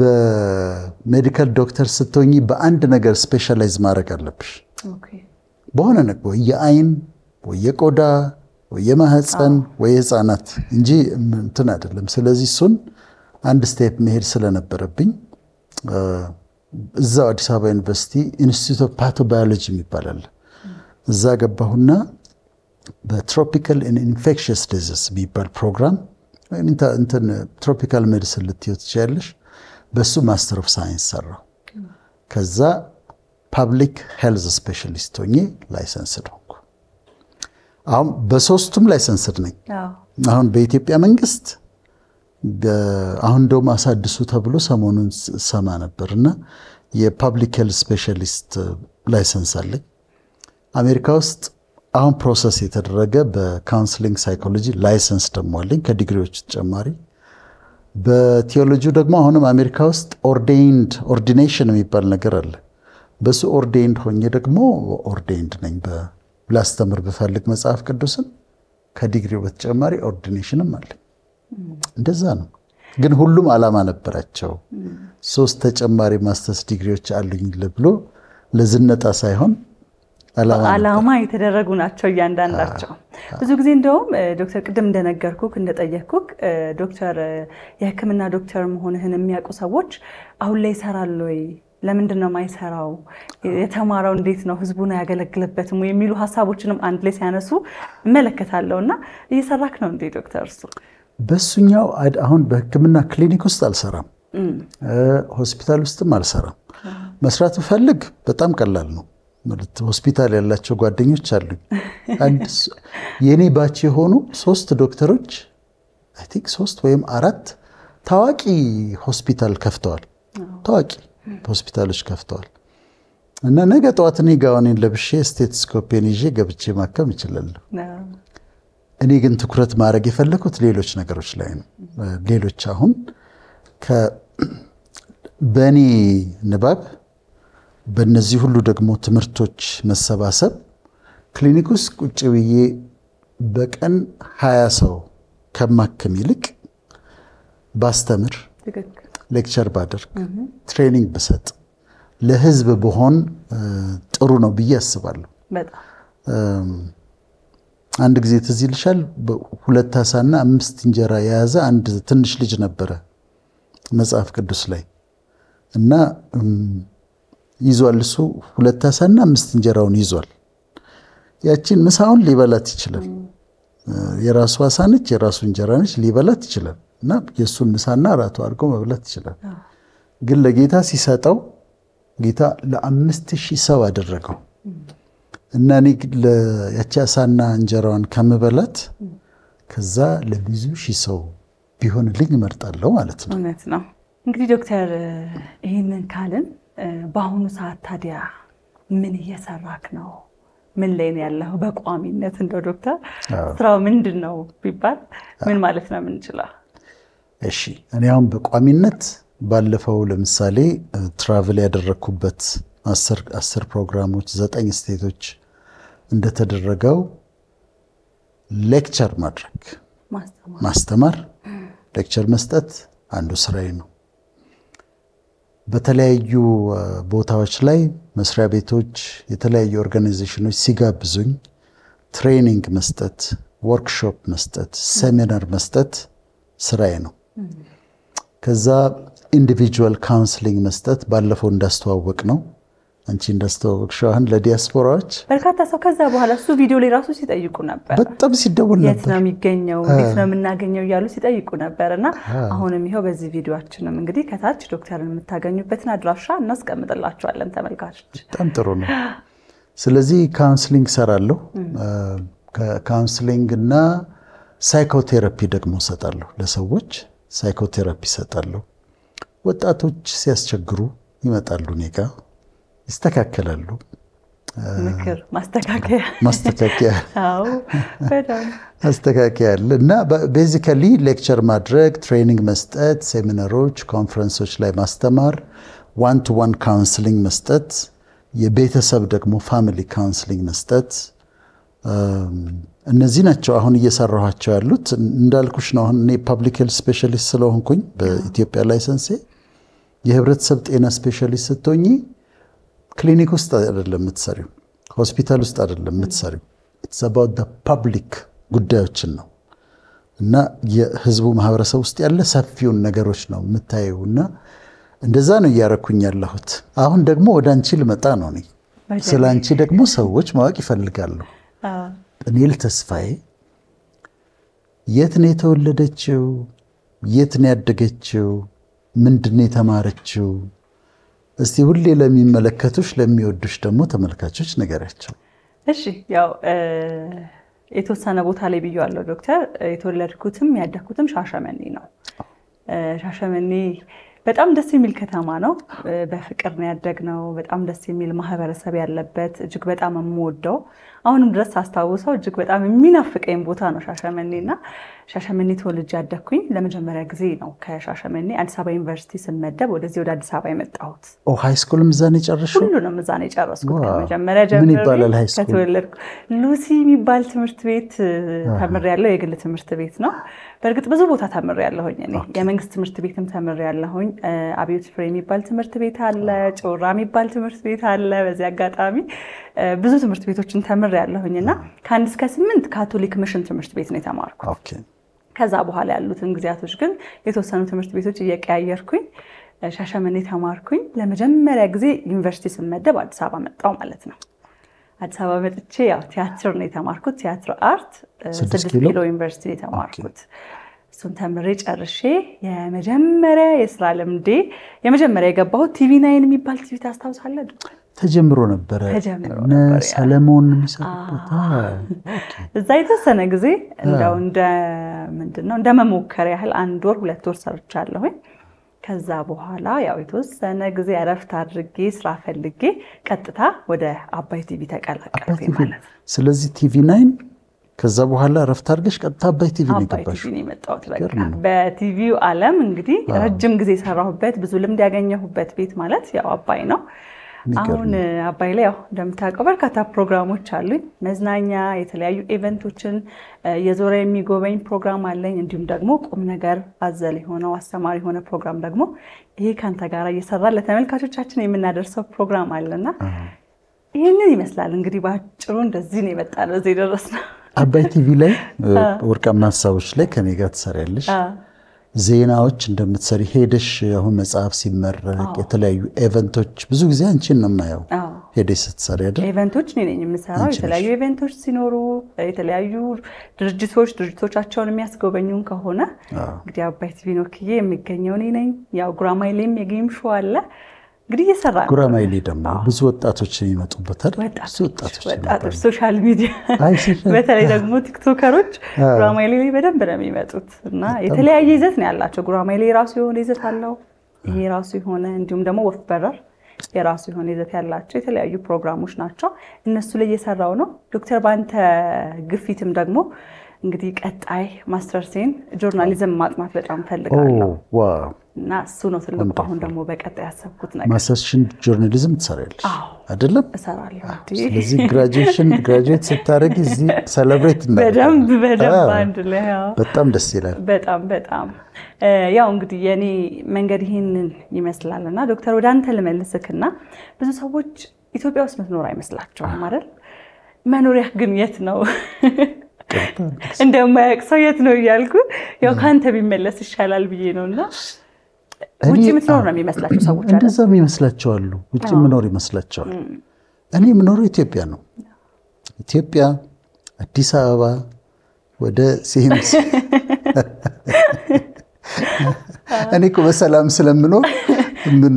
በሜዲካል ዶክተር ስትሆኚ በአንድ ነገር ስፔሻላይዝ ማድረግ አለብሽ። በሆነ ነገር ወይ የአይን ወይ የቆዳ ወይ የማህፀን ወይ የህፃናት እንጂ እንትን አይደለም። ስለዚህ እሱን አንድ ስቴፕ መሄድ ስለነበረብኝ እዛው አዲስ አበባ ዩኒቨርሲቲ ኢንስቲትዩት ኦፍ ፓቶባዮሎጂ የሚባል አለ። እዛ ገባሁና በትሮፒካል ኤንድ ኢንፌክሽየስ ዲዚዝ የሚባል ፕሮግራም ወይም እንትን ትሮፒካል ሜዲሲን ልትይው ትችያለሽ፣ በሱ ማስተር ኦፍ ሳይንስ ሰራው። ከዛ ፐብሊክ ሄልዝ ስፔሻሊስት ሆኜ ላይሰንስ ሆንኩ። አሁን በሶስቱም ላይሰንስድ ነኝ። አሁን በኢትዮጵያ መንግስት አሁን ደሞ አሳድሱ ተብሎ ሰሞኑን ሰማ ነበርና የፐብሊክ ሄልዝ ስፔሻሊስት ላይሰንስ አለኝ። አሜሪካ ውስጥ አሁን ፕሮሰስ የተደረገ በካውንስሊንግ ሳይኮሎጂ ላይሰንስ ደሞ አለኝ ከዲግሪዎች ተጨማሪ። በቲዮሎጂ ደግሞ አሁንም አሜሪካ ውስጥ ኦርዲኔሽን የሚባል ነገር አለ። በሱ ኦርዴንድ ሆኜ ደግሞ ኦርዴንድ ነኝ ብላስተምር ብፈልግ መጽሐፍ ቅዱስን ከዲግሪው በተጨማሪ ኦርዲኔሽንም አለ። እንደዛ ነው። ግን ሁሉም ዓላማ ነበራቸው። 3 ተጨማሪ ማስተርስ ዲግሪዎች አሉኝ ብሎ ለዝነጣ ሳይሆን ዓላማ የተደረጉ ናቸው እያንዳንዳቸው። ብዙ ጊዜ እንደውም ዶክተር ቅድም እንደነገርኩክ እንደጠየቅኩክ ዶክተር የሕክምና ዶክተር መሆንህን የሚያውቁ ሰዎች አሁን ላይ ይሰራል ወይ? ለምንድን ነው የማይሰራው? የተማረው እንዴት ነው ህዝቡን ያገለግልበትም የሚሉ ሐሳቦችንም አንድ ላይ ሲያነሱ እመለከታለሁና እየሰራክ ነው እንዴ ዶክተር? እሱ በሱኛው አሁን በሕክምና ክሊኒክ ውስጥ አልሰራም፣ ሆስፒታል ውስጥም አልሰራም። መስራት ፈልግ በጣም ቀላል ነው ማለት ሆስፒታል ያላቸው ጓደኞች አሉኝ። የኔ ባች የሆኑ 3 ዶክተሮች አይ ቲንክ 3 ወይም 4 ታዋቂ ሆስፒታል ከፍተዋል። ታዋቂ ሆስፒታሎች ከፍተዋል እና ነገ ጠዋት እኔ ጋውኔን ለብሼ ስቴቶስኮፔን ይዤ ገብቼ ማከም እችላለሁ። እኔ ግን ትኩረት ማድረግ የፈለኩት ሌሎች ነገሮች ላይ ነው። ሌሎች አሁን በእኔ ንባብ በእነዚህ ሁሉ ደግሞ ትምህርቶች መሰባሰብ ክሊኒክ ውስጥ ቁጭ ብዬ በቀን 20 ሰው ከማከም ይልቅ ባስተምር፣ ሌክቸር ባደርግ፣ ትሬኒንግ ብሰጥ፣ ለህዝብ በሆን ጥሩ ነው ብዬ አስባለሁ። አንድ ጊዜ ትዝ ይልሻል 2 ዓሳና 5 እንጀራ የያዘ አንድ ትንሽ ልጅ ነበረ መጽሐፍ ቅዱስ ላይ እና ይዟል። እሱ 2 ዓሳና 5 እንጀራውን ይዟል። ያቺን ምሳውን ሊበላት ይችላል። የራሱ ዓሳ ነች፣ የራሱ እንጀራ ነች፣ ሊበላት ይችላል እና የሱን ምሳና እራቱ አድርጎ መብላት ይችላል። ግን ለጌታ ሲሰጠው ጌታ ለ5000 ሰው አደረገው እና እኔ ያቺ ዓሳና እንጀራዋን ከመበላት ከዛ ለብዙ ሺህ ሰው ቢሆንልኝ እመርጣለሁ ማለት ነው። እውነት ነው። እንግዲህ ዶክተር ይሄንን ካልን በአሁኑ ሰዓት ታዲያ ምን እየሰራክ ነው? ምን ላይ ነው ያለው በቋሚነት? እንደው ዶክተር ስራው ምንድነው ቢባል ምን ማለት ነው የምንችለው? እሺ እኔ አሁን በቋሚነት ባለፈው ለምሳሌ ትራቨል ያደረኩበት 10 ፕሮግራሞች 9 ስቴቶች እንደተደረገው ሌክቸር ማድረግ ማስተማር ሌክቸር መስጠት አንዱ ስራዬ ነው። በተለያዩ ቦታዎች ላይ መስሪያ ቤቶች የተለያዩ ኦርጋናይዜሽኖች ሲጋብዙኝ ትሬኒንግ መስጠት፣ ወርክሾፕ መስጠት፣ ሴሚናር መስጠት ስራዬ ነው። ከዛ ኢንዲቪጁዋል ካውንስሊንግ መስጠት ባለፈው እንዳስተዋወቅ ነው አንቺ እንዳስተዋወቅሽው አሁን ለዲያስፖራዎች በርካታ ሰው ከዛ በኋላ እሱ ቪዲዮ ላይ ራሱ ሲጠይቁ ነበር። በጣም ሲደውል ነበር። የት ነው የሚገኘው እንዴት ነው የምናገኘው እያሉ ሲጠይቁ ነበርና አሁንም ይሄው በዚህ ቪዲዮአችንም እንግዲህ ከታች ዶክተርን የምታገኙበትን አድራሻ እናስቀምጥላችኋለን ተመልካቾች። በጣም ጥሩ ነው። ስለዚህ ካውንስሊንግ ሰራለሁ። ካውንስሊንግ እና ሳይኮቴራፒ ደግሞ ሰጣለሁ። ለሰዎች ሳይኮቴራፒ ሰጣለሁ። ወጣቶች ሲያስቸግሩ ይመጣሉ እኔ ጋር ይስተካከላሉ። ምክር ማስተካከያ አዎ በጣም ማስተካከያ አለ እና ቤዚካሊ ሌክቸር ማድረግ፣ ትሬኒንግ መስጠት፣ ሴሚናሮች፣ ኮንፈረንሶች ላይ ማስተማር፣ ዋን ቱ ዋን ካውንስሊንግ መስጠት፣ የቤተሰብ ደግሞ ፋሚሊ ካውንስሊንግ መስጠት፣ እነዚህ ናቸው አሁን እየሰራኋቸው ያሉት። እንዳልኩሽ ነው አሁን እኔ ፐብሊክ ሄልዝ ስፔሻሊስት ስለሆንኩኝ በኢትዮጵያ ላይሰንሴ የህብረተሰብ ጤና ስፔሻሊስት ስትሆኚ ክሊኒክ ውስጥ አይደለም የምትሰሪው፣ ሆስፒታል ውስጥ አይደለም የምትሰሪው። ኢትስ አባውት ዘ ፐብሊክ ጉዳዮችን ነው እና የህዝቡ ማህበረሰብ ውስጥ ያለ ሰፊውን ነገሮች ነው የምታየውና እንደዛ ነው እያረኩኝ ያለሁት። አሁን ደግሞ ወደ አንቺ ልመጣ ነው። እኔ ስለ አንቺ ደግሞ ሰዎች ማወቅ ይፈልጋሉ። ዳንኤል ተስፋዬ የት ነው የተወለደችው? የት ነው ያደገችው? ምንድን ነው የተማረችው? እስቲ ሁሌ ለሚመለከቱሽ ለሚወዱሽ ደግሞ ተመልካቾች ነገራቸው። እሺ ያው የተወሰነ ቦታ ላይ ብያለሁ ዶክተር። የተወለድኩትም ያደግኩትም ሻሸመኔ ነው። ሻሸመኔ በጣም ደስ የሚል ከተማ ነው። በፍቅር ነው ያደግነው። በጣም ደስ የሚል ማህበረሰብ ያለበት እጅግ በጣም የምወደው አሁንም ድረስ አስታውሰው እጅግ በጣም የሚናፍቀኝ ቦታ ነው ሻሸመኔና ሻሸመኔ ተወልጄ ያደግኩኝ ለመጀመሪያ ጊዜ ነው። ከሻሸመኔ አዲስ አበባ ዩኒቨርሲቲ ስመደብ ወደዚህ ወደ አዲስ አበባ የመጣሁት። ሃይ ስኩልም እዛ ነው የጨረስሽው? ሁሉንም እዛ ነው የጨረስኩት። ከመጀመሪያ ጀምሮ ምን ይባላል ሃይ ስኩል? ከተወለድኩ ሉሲ የሚባል ትምህርት ቤት ተምሬያለሁ። የግል ትምህርት ቤት ነው። በእርግጥ ብዙ ቦታ ተምሬያለሁኝ እኔ። የመንግስት ትምህርት ቤትም ተምሬያለሁኝ። አብዮት ፍሬ የሚባል ትምህርት ቤት አለ፣ ጮራ የሚባል ትምህርት ቤት አለ። በዚህ አጋጣሚ ብዙ ትምህርት ቤቶችን ተምሬያለሁኝና ከ1 እስከ 8 ካቶሊክ ሚሽን ትምህርት ቤት ነው የተማርኩት። ኦኬ። ከዛ በኋላ ያሉትን ጊዜያቶች ግን የተወሰኑ ትምህርት ቤቶች እየቀያየርኩኝ ሻሸመኔ ተማርኩኝ። ለመጀመሪያ ጊዜ ዩኒቨርሲቲ ስመደብ አዲስ አበባ መጣሁ ማለት ነው። አዲስ አበባ መጥቼ ያው ቲያትር ነው የተማርኩት። ቲያትር አርት 6 ኪሎ ዩኒቨርሲቲ የተማርኩት። እሱን ተምሬ ጨርሼ የመጀመሪያ የስራ ልምዴ የመጀመሪያ የገባሁት TV9 የሚባል ቲቪ ታስታውሳለህ? ተጀምሮ ነበር ሰለሞን የሚሰሩበት። እዛ የተወሰነ ጊዜ እንደው ምንድነው እንደ መሞከር ያህል 1 ወር 2 ወር ሰርቻለሁኝ። ከዛ በኋላ ያው የተወሰነ ጊዜ አረፍት አድርጌ ስራ ፈልጌ ቀጥታ ወደ አባይ ቲቪ ተቀላቀልኩኝ ማለት ነው። ስለዚህ TV9 ከዛ በኋላ አረፍት አድርገሽ ቀጥታ አባይ ቲቪ ነው የገባሽው? አባይ ቲቪ ነው የመጣሁት። በቃ በቲቪው ዓለም እንግዲህ ረጅም ጊዜ ሰራሁበት፣ ብዙ ልምድ ያገኘሁበት ቤት ማለት ያው አባይ ነው። አሁን አባይ ላይ ያው እንደምታውቀው በርካታ ፕሮግራሞች አሉኝ። መዝናኛ፣ የተለያዩ ኢቨንቶችን የዞረ የሚጎበኝ ፕሮግራም አለኝ። እንዲሁም ደግሞ ቁም ነገር አዘል የሆነው አስተማሪ የሆነ ፕሮግራም ደግሞ ይሄ ካንተ ጋር እየሰራ ለተመልካቾቻችን የምናደርሰው ፕሮግራም አለና ይሄንን ይመስላል እንግዲህ ባጭሩ። እንደዚህ ነው የመጣነው እዚህ ደረስና። አባይ ቲቪ ላይ ወርቃማ ሀሳቦች ላይ ከኔ ጋር ትሰሪያለሽ። ዜናዎች እንደምትሰሪ ሄደሽ አሁን መጽሐፍ ሲመረቅ የተለያዩ ኢቨንቶች ብዙ ጊዜ አንቺን ነው የማየው ሄደሽ ስትሰሪ አይደል? ኢቨንቶች እኔ ነኝ የምሰራው። የተለያዩ ኢቨንቶች ሲኖሩ የተለያዩ ድርጅቶቻቸውን የሚያስጎበኙን ከሆነ እንግዲህ አባይ ቲቪ ነው ክዬ የሚገኘው እኔ ነኝ። ያው ጉራማይሌም የጌም ሾው አለ እንግዲህ እየሰራ ነው። ጉራማይሌ ደግሞ ብዙ ወጣቶች የሚመጡበት አይደል? ወጣቶች ሶሻል ሚዲያ በተለይ ደግሞ ቲክቶከሮች ጉራማይሌ ላይ በደንብ ነው የሚመጡት እና የተለያየ ይዘት ነው ያላቸው። ጉራማይሌ የራሱ የሆነ ይዘት አለው፣ ይሄ የራሱ የሆነ እንዲሁም ደግሞ ወፍ በረር የራሱ የሆነ ይዘት ያላቸው የተለያዩ ፕሮግራሞች ናቸው። እነሱ ላይ እየሰራው ነው። ዶክተር ባንተ ግፊትም ደግሞ እንግዲህ ቀጣይ ማስተርሴን ጆርናሊዝም ማጥናት በጣም ፈልጋለሁ እና እሱ ነው ትልቁ አሁን ደግሞ በቀጣይ ያሰብኩት ነገር። ማስተርሽን ጆርናሊዝም ትሰሪያለሽ አይደለም? እሰራለሁ። ስለዚህ ግራጁዌት ስታደርጊ እዚህ ሴሌብሬት በደንብ አንድ ላይ በጣም ደስ ይላል። በጣም ያው እንግዲህ የኔ መንገድ ይሄንን ይመስላልና ዶክተር ወደ አንተ ልመልስክና ብዙ ሰዎች ኢትዮጵያ ውስጥ ምትኖር አይመስላቸውም አይደል? መኖሪያ ግን የት ነው እንደማያውቅ ሰው የት ነው እያልኩ ያው ካንተ ቢመለስ ይሻላል ብዬ ነውና ውጪ ምትኖር ነው የሚመስላቸው ሰዎች አይደል? እንደዛ የሚመስላቸው አሉ። ውጪ ምኖር ይመስላቸዋል። እኔ ምኖረው ኢትዮጵያ ነው። ኢትዮጵያ አዲስ አበባ ወደ ሲምስ እኔ እኮ በሰላም ስለምኖር ምን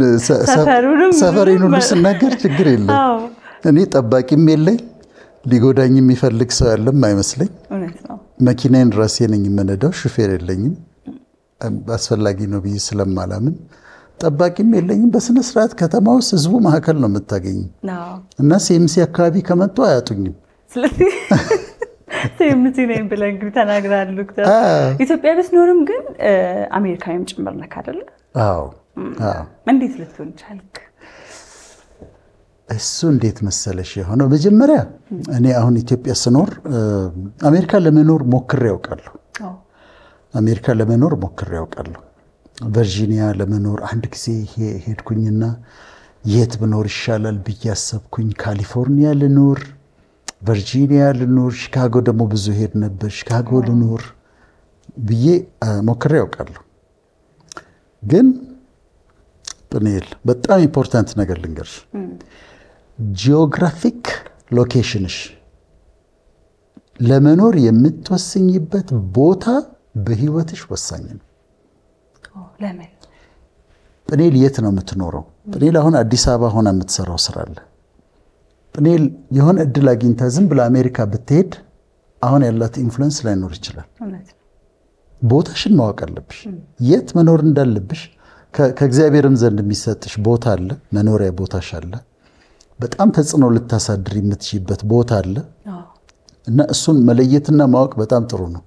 ሰፈሬን ሁሉ ስናገር ችግር የለም። እኔ ጠባቂም የለኝ፣ ሊጎዳኝ የሚፈልግ ሰው ያለም አይመስለኝ። መኪናዬን ራሴ ነኝ የምነዳው፣ ሹፌር የለኝም። አስፈላጊ ነው ብዬ ስለማላምን ጠባቂም የለኝም። በስነ ስርዓት ከተማ ውስጥ ህዝቡ መካከል ነው የምታገኝ እና ሲኤምሲ አካባቢ ከመጡ አያጡኝም። ስለዚህ ሲኤምሲ ነኝ ብለህ እንግዲህ ተናግራል ዶክተር። ኢትዮጵያ ብትኖርም ግን አሜሪካዊም ጭምር ነህ አይደል? አዎ። እንዴት ልትሆን ቻልክ? እሱ እንዴት መሰለሽ የሆነው መጀመሪያ እኔ አሁን ኢትዮጵያ ስኖር አሜሪካ ለመኖር ሞክሬ ያውቃለሁ። ቨርጂኒያ ለመኖር አንድ ጊዜ ሄድኩኝና የት ብኖር ይሻላል ብዬ አሰብኩኝ። ካሊፎርኒያ ልኖር፣ ቨርጂኒያ ልኖር፣ ሺካጎ ደግሞ ብዙ ሄድ ነበር። ሺካጎ ልኖር ብዬ ሞክሬ ያውቃለሁ። ግን ፕኔል በጣም ኢምፖርታንት ነገር ልንገርሽ፣ ጂኦግራፊክ ሎኬሽንሽ ለመኖር የምትወስኝበት ቦታ በህይወትሽ ወሳኝ ነው። ለምን? ፕኔል የት ነው የምትኖረው? ፕኔል አሁን አዲስ አበባ ሆና የምትሰራው ስራ አለ። ፕኔል የሆነ እድል አግኝታ ዝም ብላ አሜሪካ ብትሄድ አሁን ያላት ኢንፍሉዌንስ ላይኖር ይችላል። ቦታሽን ማወቅ አለብሽ። የት መኖር እንዳለብሽ ከእግዚአብሔርም ዘንድ የሚሰጥሽ ቦታ አለ፣ መኖሪያ ቦታሽ አለ። በጣም ተጽዕኖ ልታሳድር የምትችይበት ቦታ አለ እና እሱን መለየትና ማወቅ በጣም ጥሩ ነው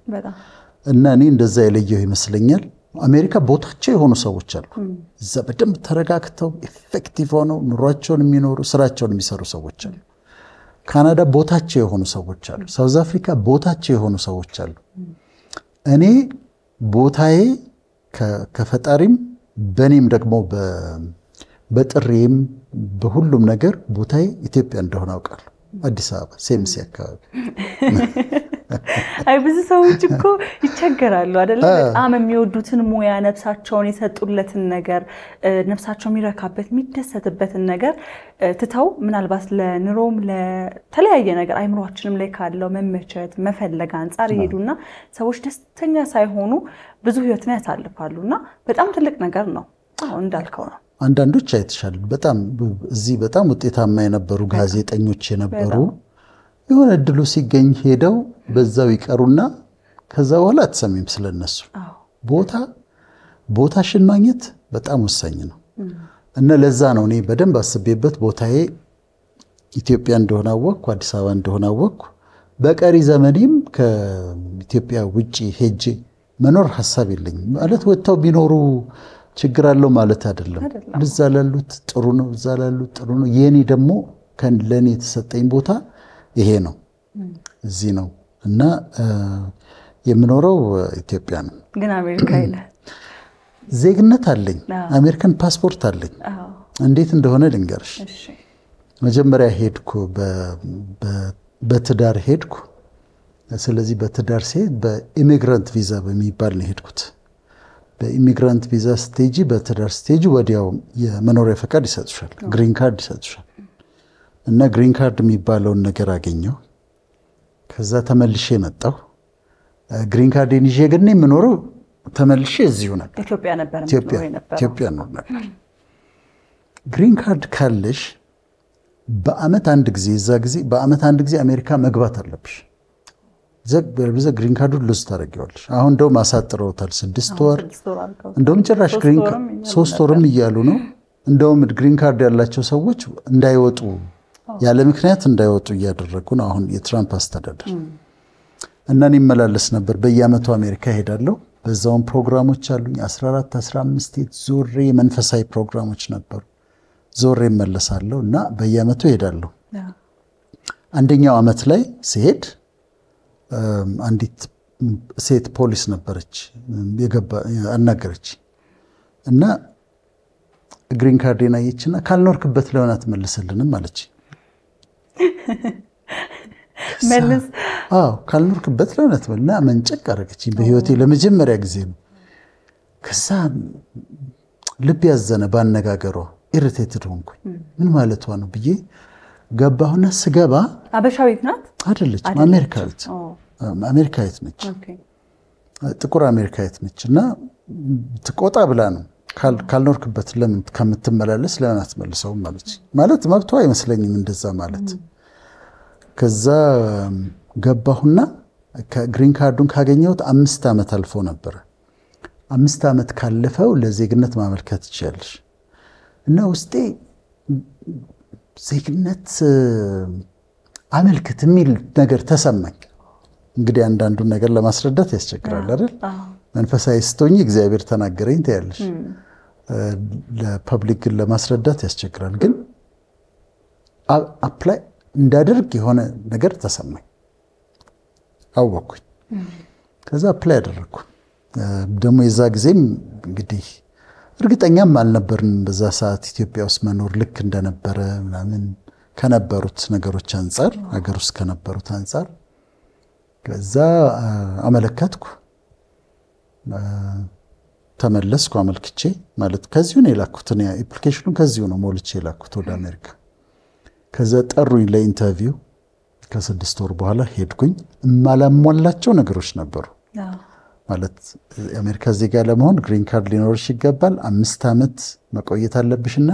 እና እኔ እንደዛ የለየው ይመስለኛል። አሜሪካ ቦታቸው የሆኑ ሰዎች አሉ። እዛ በደንብ ተረጋግተው ኢፌክቲቭ ሆነው ኑሯቸውን የሚኖሩ ስራቸውን የሚሰሩ ሰዎች አሉ። ካናዳ ቦታቸው የሆኑ ሰዎች አሉ። ሳውዝ አፍሪካ ቦታቸው የሆኑ ሰዎች አሉ። እኔ ቦታዬ ከፈጣሪም በእኔም ደግሞ በጥሬም በሁሉም ነገር ቦታዬ ኢትዮጵያ እንደሆነ አውቃለሁ። አዲስ አበባ ሴምሲ አካባቢ። አይ ብዙ ሰዎች እኮ ይቸገራሉ አይደል? በጣም የሚወዱትን ሙያ ነፍሳቸውን የሰጡለትን ነገር ነፍሳቸው የሚረካበት የሚደሰትበትን ነገር ትተው ምናልባት ለኑሮም ለተለያየ ነገር አይምሮአችንም ላይ ካለው መመቸት መፈለግ አንፃር ይሄዱና ሰዎች ደስተኛ ሳይሆኑ ብዙ ህይወትን ያሳልፋሉና በጣም ትልቅ ነገር ነው እንዳልከው ነው። አንዳንዶች አይተሻል በጣም እዚህ በጣም ውጤታማ የነበሩ ጋዜጠኞች የነበሩ የሆነ እድሉ ሲገኝ ሄደው በዛው ይቀሩና ከዛ በኋላ አትሰሚም ስለነሱ። ቦታሽን ማግኘት በጣም ወሳኝ ነው እና ለዛ ነው እኔ በደንብ አስቤበት ቦታዬ ኢትዮጵያ እንደሆነ አወቅኩ፣ አዲስ አበባ እንደሆነ አወቅኩ። በቀሪ ዘመኔም ከኢትዮጵያ ውጪ ሄጄ መኖር ሐሳብ የለኝም። ማለት ወጥተው ቢኖሩ ችግር አለው ማለት አይደለም። እዛ ላሉት ጥሩ ነው፣ እዛ ላሉት ጥሩ ነው። የኔ ደግሞ ለኔ የተሰጠኝ ቦታ ይሄ ነው፣ እዚህ ነው እና የምኖረው ኢትዮጵያ ነው። ግን አሜሪካ ይላል ዜግነት አለኝ፣ አሜሪካን ፓስፖርት አለኝ። እንዴት እንደሆነ ልንገርሽ። መጀመሪያ ሄድኩ በትዳር ሄድኩ። ስለዚህ በትዳር ሲሄድ በኢሚግራንት ቪዛ በሚባል ነው ሄድኩት። በኢሚግራንት ቪዛ ስቴጂ በትዳር ስቴጂ ወዲያው የመኖሪያ ፈቃድ ይሰጡሻል፣ ግሪን ካርድ ይሰጡሻል እና ግሪን ካርድ የሚባለውን ነገር አገኘው። ከዛ ተመልሼ መጣሁ። ግሪን ካርድን ይዤ ግን የምኖረው ተመልሼ እዚሁ ነበር፣ ኢትዮጵያ ነበር። ግሪን ካርድ ካለሽ በአመት አንድ ጊዜ እዛ ጊዜ በአመት አንድ ጊዜ አሜሪካ መግባት አለብሽ። በዛ ግሪን ካርዱን ሉዝ ታደርጊዋለሽ። አሁን እንደውም አሳጥረውታል 6 ወር፣ እንደውም ጭራሽ 3 ወርም እያሉ ነው። እንደውም ግሪን ካርድ ያላቸው ሰዎች እንዳይወጡ ያለ ምክንያት እንዳይወጡ እያደረጉ ነው አሁን የትራምፕ አስተዳደር። እና እኔ እመላለስ ነበር በየአመቱ አሜሪካ ሄዳለሁ። በዛውም ፕሮግራሞች አሉኝ 14 15 ዞሬ መንፈሳዊ ፕሮግራሞች ነበሩ። ዞሬ እመለሳለሁ እና በየአመቱ ሄዳለሁ። አንደኛው አመት ላይ ሲሄድ አንዲት ሴት ፖሊስ ነበረች አናገረች እና ግሪን ካርዴን አየችና ካልኖርክበት ለምን አትመልስልንም አለች። መልስ ካልኖርክበት ለምን አትመልስና መንጨቅ አደረገችኝ። በህይወቴ ለመጀመሪያ ጊዜ ነው። ከዛ ልብ ያዘነ ባነጋገሯ ኢሪቴትድ ሆንኩኝ። ምን ማለቷ ነው ብዬ ገባሁና ስገባ አበሻዊት ናት አይደለች፣ አሜሪካዊት ነች፣ ጥቁር አሜሪካዊት ነች እና ትቆጣ ብላ ነው ካልኖርክበት ለምን ከምትመላለስ ለምን አትመልሰውም ማለት መብቷ አይመስለኝም እንደዛ ማለት። ከዛ ገባሁና ከግሪን ካርዱን ካገኘሁት 5 ዓመት አልፎ ነበር። 5 ዓመት ካለፈው ለዜግነት ማመልከት ይችላልሽ እና ውስጤ ዜግነት አመልክት የሚል ነገር ተሰማኝ። እንግዲህ አንዳንዱን ነገር ለማስረዳት ያስቸግራል አይደል? መንፈሳዊ ስትሆኚ እግዚአብሔር ተናገረኝ ትያለሽ። ለፐብሊክ ለማስረዳት ያስቸግራል። ግን አፕላይ እንዳደርግ የሆነ ነገር ተሰማኝ፣ አወቅኩኝ። ከዛ አፕላይ አደረግኩ። ደግሞ የዛ ጊዜም እንግዲህ እርግጠኛም አልነበርንም በዛ ሰዓት ኢትዮጵያ ውስጥ መኖር ልክ እንደነበረ ምናምን ከነበሩት ነገሮች አንፃር ሀገር ውስጥ ከነበሩት አንፃር። ከዛ አመለከትኩ፣ ተመለስኩ። አመልክቼ ማለት ከዚሁ ነው የላኩት፣ አፕሊኬሽኑን ከዚሁ ነው ሞልቼ የላኩት ወደ አሜሪካ። ከዛ ጠሩኝ ለኢንተርቪው። ከ6 ወር በኋላ ሄድኩኝ። የማላሟላቸው ነገሮች ነበሩ። ማለት የአሜሪካ ዜጋ ለመሆን ግሪን ካርድ ሊኖርሽ ይገባል፣ 5 ዓመት መቆየት አለብሽና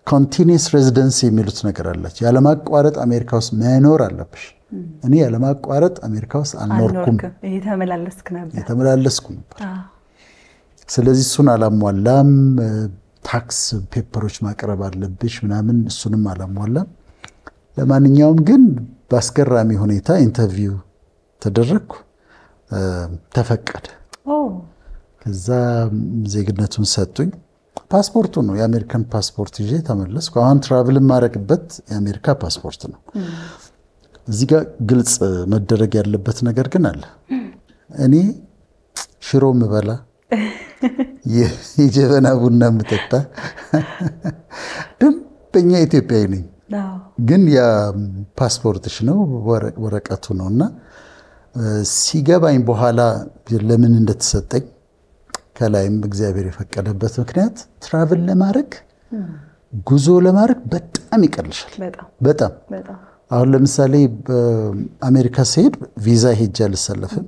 ኮንቲኒየስ ሬዚደንሲ የሚሉት ነገር አላቸው። ያለማቋረጥ አሜሪካ ውስጥ መኖር አለብሽ። እኔ ያለማቋረጥ አሜሪካ ውስጥ አልኖርኩም። የተመላለስኩ ነበር። ስለዚህ እሱን አላሟላም። ታክስ ፔፐሮች ማቅረብ አለብሽ ምናምን፣ እሱንም አላሟላም። ለማንኛውም ግን በአስገራሚ ሁኔታ ኢንተርቪው ተደረግኩ፣ ተፈቀደ። ከዛ ዜግነቱን ሰጡኝ። ፓስፖርቱ ነው የአሜሪካን ፓስፖርት ይዤ ተመለስኩ። አሁን ትራቭል የማደርግበት የአሜሪካ ፓስፖርት ነው። እዚህ ጋር ግልጽ መደረግ ያለበት ነገር ግን አለ። እኔ ሽሮ ምበላ፣ የጀበና ቡና ምጠጣ ደንበኛ ኢትዮጵያዊ ነኝ። ግን ያ ፓስፖርትሽ ነው ወረቀቱ ነው እና ሲገባኝ በኋላ ለምን እንደተሰጠኝ ከላይም እግዚአብሔር የፈቀደበት ምክንያት ትራቭል ለማድረግ ጉዞ ለማድረግ በጣም ይቀልሻል። በጣም አሁን ለምሳሌ በአሜሪካ ሲሄድ ቪዛ ሄጄ አልሰለፍም።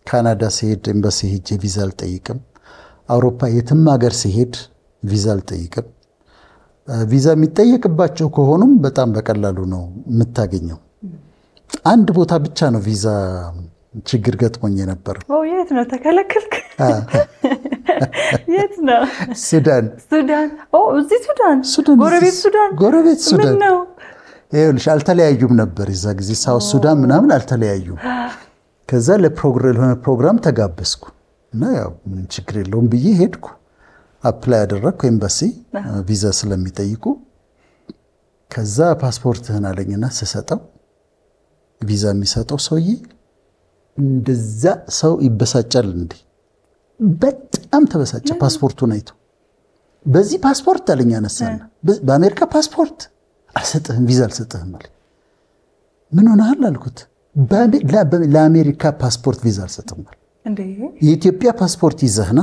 ካናዳ ሲሄድ ኤምባሲ ሄጄ ቪዛ አልጠይቅም። አውሮፓ የትም ሀገር ሲሄድ ቪዛ አልጠይቅም። ቪዛ የሚጠየቅባቸው ከሆኑም በጣም በቀላሉ ነው የምታገኘው። አንድ ቦታ ብቻ ነው ቪዛ ችግር ገጥሞኝ የነበረው። የት ነው ተከለከልክ? የት ነው? ሱዳን። እዚህ ሱዳን? ጎረቤት ሱዳን ነው። ይኸውልሽ አልተለያዩም ነበር የዛ ጊዜ ሳውት ሱዳን ምናምን አልተለያዩም። ከዛ ለሆነ ፕሮግራም ተጋበዝኩ እና ያው ምን ችግር የለውም ብዬ ሄድኩ። አፕላይ ያደረግኩ ኤምባሲ ቪዛ ስለሚጠይቁ። ከዛ ፓስፖርትህን አለኝና ስሰጠው ቪዛ የሚሰጠው ሰውዬ እንደዛ ሰው ይበሳጫል እንዴ? በጣም ተበሳጨ። ፓስፖርቱን አይቶ በዚህ ፓስፖርት አለኝ አነሳና በአሜሪካ ፓስፖርት አልሰጥህም፣ ቪዛ አልሰጥህም አለኝ። ምን ሆነሃል አልኩት። ለአሜሪካ ፓስፖርት ቪዛ አልሰጥም አለ። የኢትዮጵያ ፓስፖርት ይዘህና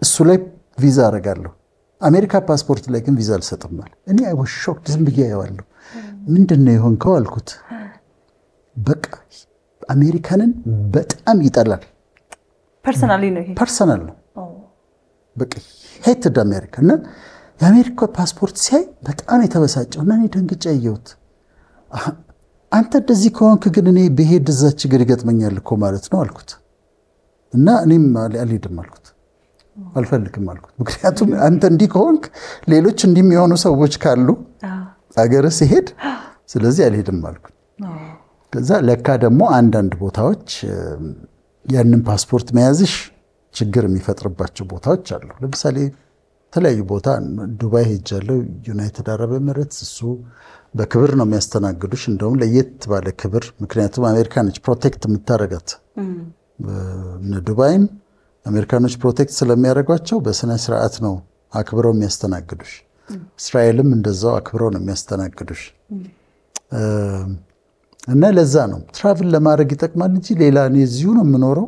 እሱ ላይ ቪዛ አደርጋለሁ፣ አሜሪካ ፓስፖርት ላይ ግን ቪዛ አልሰጥም አለ። እኔ ሾክድ ዝም ብዬ አየዋለሁ። ምንድን ነው የሆንከው አልኩት። በቃ አሜሪካንን በጣም ይጠላል። ፐርሰናል ነው በቃ ሄትድ አሜሪካ እና የአሜሪካ ፓስፖርት ሲያይ በጣም የተበሳጨው እና እኔ ደንግጬ አየሁት። አንተ እንደዚህ ከሆንክ ግን እኔ ብሄድ እዛ ችግር ይገጥመኛል እኮ ማለት ነው አልኩት። እና እኔም አልሄድም አልኩት፣ አልፈልግም አልኩት። ምክንያቱም አንተ እንዲህ ከሆንክ ሌሎች እንዲህ የሚሆኑ ሰዎች ካሉ አገር ሲሄድ ስለዚህ አልሄድም አልኩት። ከዛ ለካ ደግሞ አንዳንድ ቦታዎች ያንን ፓስፖርት መያዝሽ ችግር የሚፈጥርባቸው ቦታዎች አሉ። ለምሳሌ የተለያዩ ቦታ ዱባይ ሄጃለሁ፣ ዩናይትድ አረብ ኤሚሬትስ፣ እሱ በክብር ነው የሚያስተናግዱሽ፣ እንደውም ለየት ባለ ክብር። ምክንያቱም አሜሪካኖች ፕሮቴክት የምታረጋት ዱባይን አሜሪካኖች ፕሮቴክት ስለሚያደርጓቸው በስነ ስርዓት ነው አክብረው የሚያስተናግዱሽ። እስራኤልም እንደዛው አክብረው ነው የሚያስተናግዱሽ። እና ለዛ ነው ትራቭል ለማድረግ ይጠቅማል እንጂ ሌላ እኔ እዚሁ ነው የምኖረው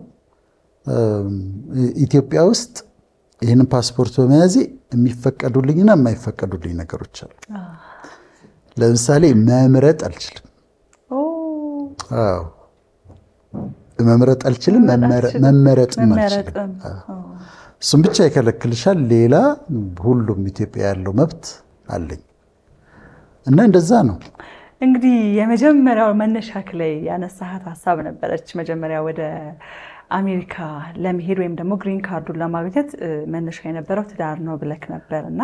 ኢትዮጵያ ውስጥ ይህንን ፓስፖርት በመያዜ የሚፈቀዱልኝና የማይፈቀዱልኝ ነገሮች አሉ። ለምሳሌ መምረጥ አልችልም። መምረጥ አልችልም፣ መመረጥም አልችልም። እሱም ብቻ ይከለክልሻል። ሌላ ሁሉም ኢትዮጵያ ያለው መብት አለኝ እና እንደዛ ነው። እንግዲህ የመጀመሪያው መነሻክ ላይ ያነሳሃት ሀሳብ ነበረች። መጀመሪያ ወደ አሜሪካ ለመሄድ ወይም ደግሞ ግሪን ካርዱን ለማግኘት መነሻ የነበረው ትዳር ነው ብለክ ነበር እና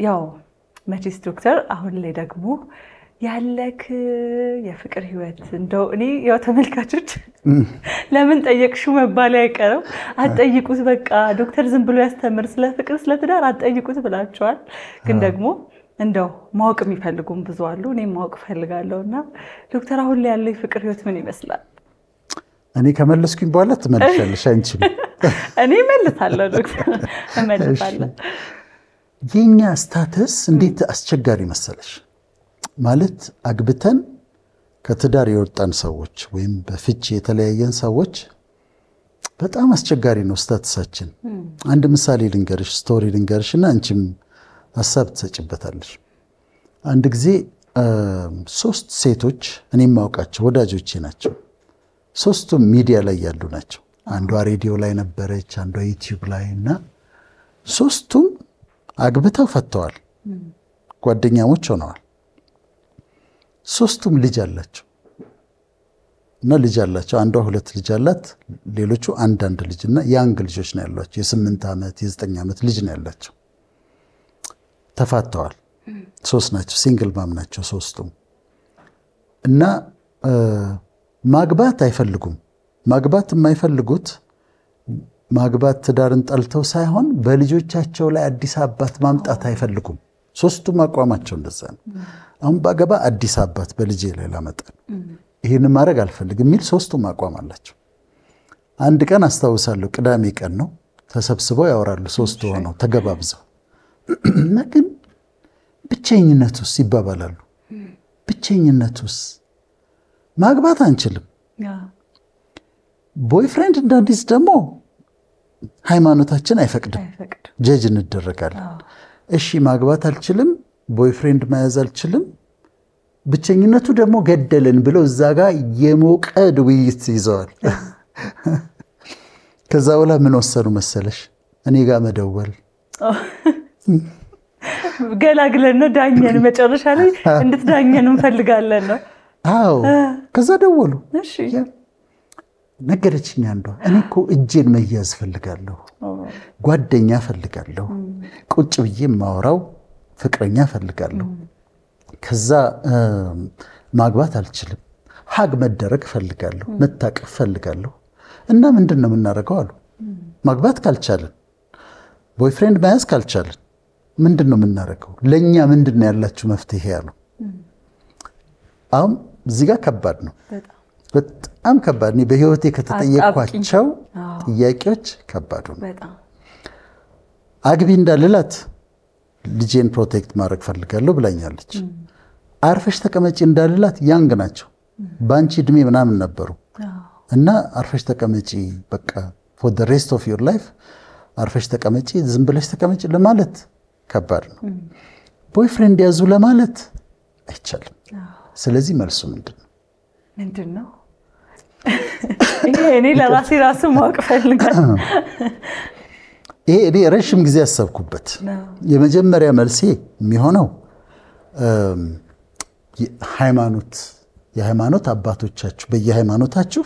ያው መቼስ ዶክተር አሁን ላይ ደግሞ ያለክ የፍቅር ህይወት እንደው እኔ ያው ተመልካቾች ለምን ጠየቅሽው መባል አይቀርም። አትጠይቁት፣ በቃ ዶክተር ዝም ብሎ ያስተምር ስለ ፍቅር ስለ ትዳር አትጠይቁት ብላችኋል። ግን ደግሞ እንደው ማወቅ የሚፈልጉም ብዙ አሉ። እኔም ማወቅ ፈልጋለሁና ዶክተር አሁን ላይ ያለው የፍቅር ህይወት ምን ይመስላል? እኔ ከመለስኩኝ በኋላ ትመልሻለሽ አንቺ። እኔ እመልሳለሁ ዶክተር እመልሳለሁ። የኛ ስታተስ እንዴት አስቸጋሪ መሰለሽ? ማለት አግብተን ከትዳር የወጣን ሰዎች ወይም በፍቺ የተለያየን ሰዎች በጣም አስቸጋሪ ነው ስታተሳችን። አንድ ምሳሌ ልንገርሽ፣ ስቶሪ ልንገርሽና አንቺም ሀሳብ ትሰጭበታለሽ። አንድ ጊዜ 3 ሴቶች እኔም ማውቃቸው ወዳጆቼ ናቸው። 3ቱም ሚዲያ ላይ ያሉ ናቸው። አንዷ ሬዲዮ ላይ ነበረች፣ አንዷ ዩቲዩብ ላይ እና 3ቱም አግብተው ፈተዋል፣ ጓደኛሞች ሆነዋል። 3ቱም ልጅ አላቸው። እና ልጅ አላቸው። አንዷ 2 ልጅ አላት፣ ሌሎቹ አንድ ልጅና ያንግ ልጆች ነው ያሏቸው። የ8 ዓመት የ9 ዓመት ልጅ ነው ያላቸው። ተፋተዋል። 3 ናቸው፣ ሲንግል ማም ናቸው 3ቱም። እና ማግባት አይፈልጉም። ማግባት የማይፈልጉት ማግባት ትዳርን ጠልተው ሳይሆን በልጆቻቸው ላይ አዲስ አባት ማምጣት አይፈልጉም። 3ቱም አቋማቸው እንደዛ ነው። አሁን ባገባ አዲስ አባት በልጄ ላይ ላመጣ ይሄን ማድረግ አልፈልግም የሚል 3ቱም አቋም አላቸው። አንድ ቀን አስታውሳለሁ፣ ቅዳሜ ቀን ነው፣ ተሰብስበው ያወራሉ 3ቱ ሆነው ተገባብዘው እና ግን ብቸኝነቱስ ይባባላሉ። ብቸኝነቱስ ማግባት አንችልም፣ ቦይፍሬንድ እንዳዲስ ደግሞ ሃይማኖታችን አይፈቅድም፣ ጀጅ እንደረጋለን። እሺ ማግባት አልችልም፣ ቦይፍሬንድ መያዝ አልችልም፣ ብቸኝነቱ ደግሞ ገደለን ብለው እዛ ጋር የሞቀ ውይይት ይዘዋል። ከዛ በኋላ ምን ወሰኑ መሰለሽ? እኔ ጋር መደወል ገላግለን ነው ዳኘን፣ መጨረሻ ላይ እንድትዳኘን እንፈልጋለን ነው። አዎ ከዛ ደወሉ። እሺ ነገረችኝ አንዷ፣ እኔ እኮ እጄን መያዝ ፈልጋለሁ፣ ጓደኛ ፈልጋለሁ፣ ቁጭ ብዬ የማወራው ፍቅረኛ ፈልጋለሁ። ከዛ ማግባት አልችልም፣ ሀግ መደረግ ፈልጋለሁ፣ መታቀፍ ፈልጋለሁ። እና ምንድን ነው የምናደርገው አሉ። ማግባት ካልቻለን፣ ቦይፍሬንድ መያዝ ካልቻለን ምንድን ነው የምናደርገው? ለእኛ ምንድን ነው ያላችሁ መፍትሄ አሉ። አሁን እዚህ ጋር ከባድ ነው፣ በጣም ከባድ። እኔ በህይወቴ ከተጠየቅኳቸው ጥያቄዎች ከባዱ ነው። አግቢ እንዳልላት ልጄን ፕሮቴክት ማድረግ ፈልጋለሁ ብላኛለች። አርፈሽ ተቀመጪ እንዳልላት ያንግ ናቸው፣ በአንቺ እድሜ ምናምን ነበሩ። እና አርፈሽ ተቀመጪ በቃ for the rest of your life አርፈሽ ተቀመጪ፣ ዝም ብለሽ ተቀመጪ ለማለት ከባድ ነው። ቦይፍሬንድ ያዙ ለማለት አይቻልም። ስለዚህ መልሱ ምንድን ነው? እኔ ለራሴ ራሱ ማወቅ ፈልጋለሁ። ይሄ እኔ ረጅም ጊዜ ያሰብኩበት የመጀመሪያ መልሴ የሚሆነው የሃይማኖት አባቶቻችሁ በየሃይማኖታችሁ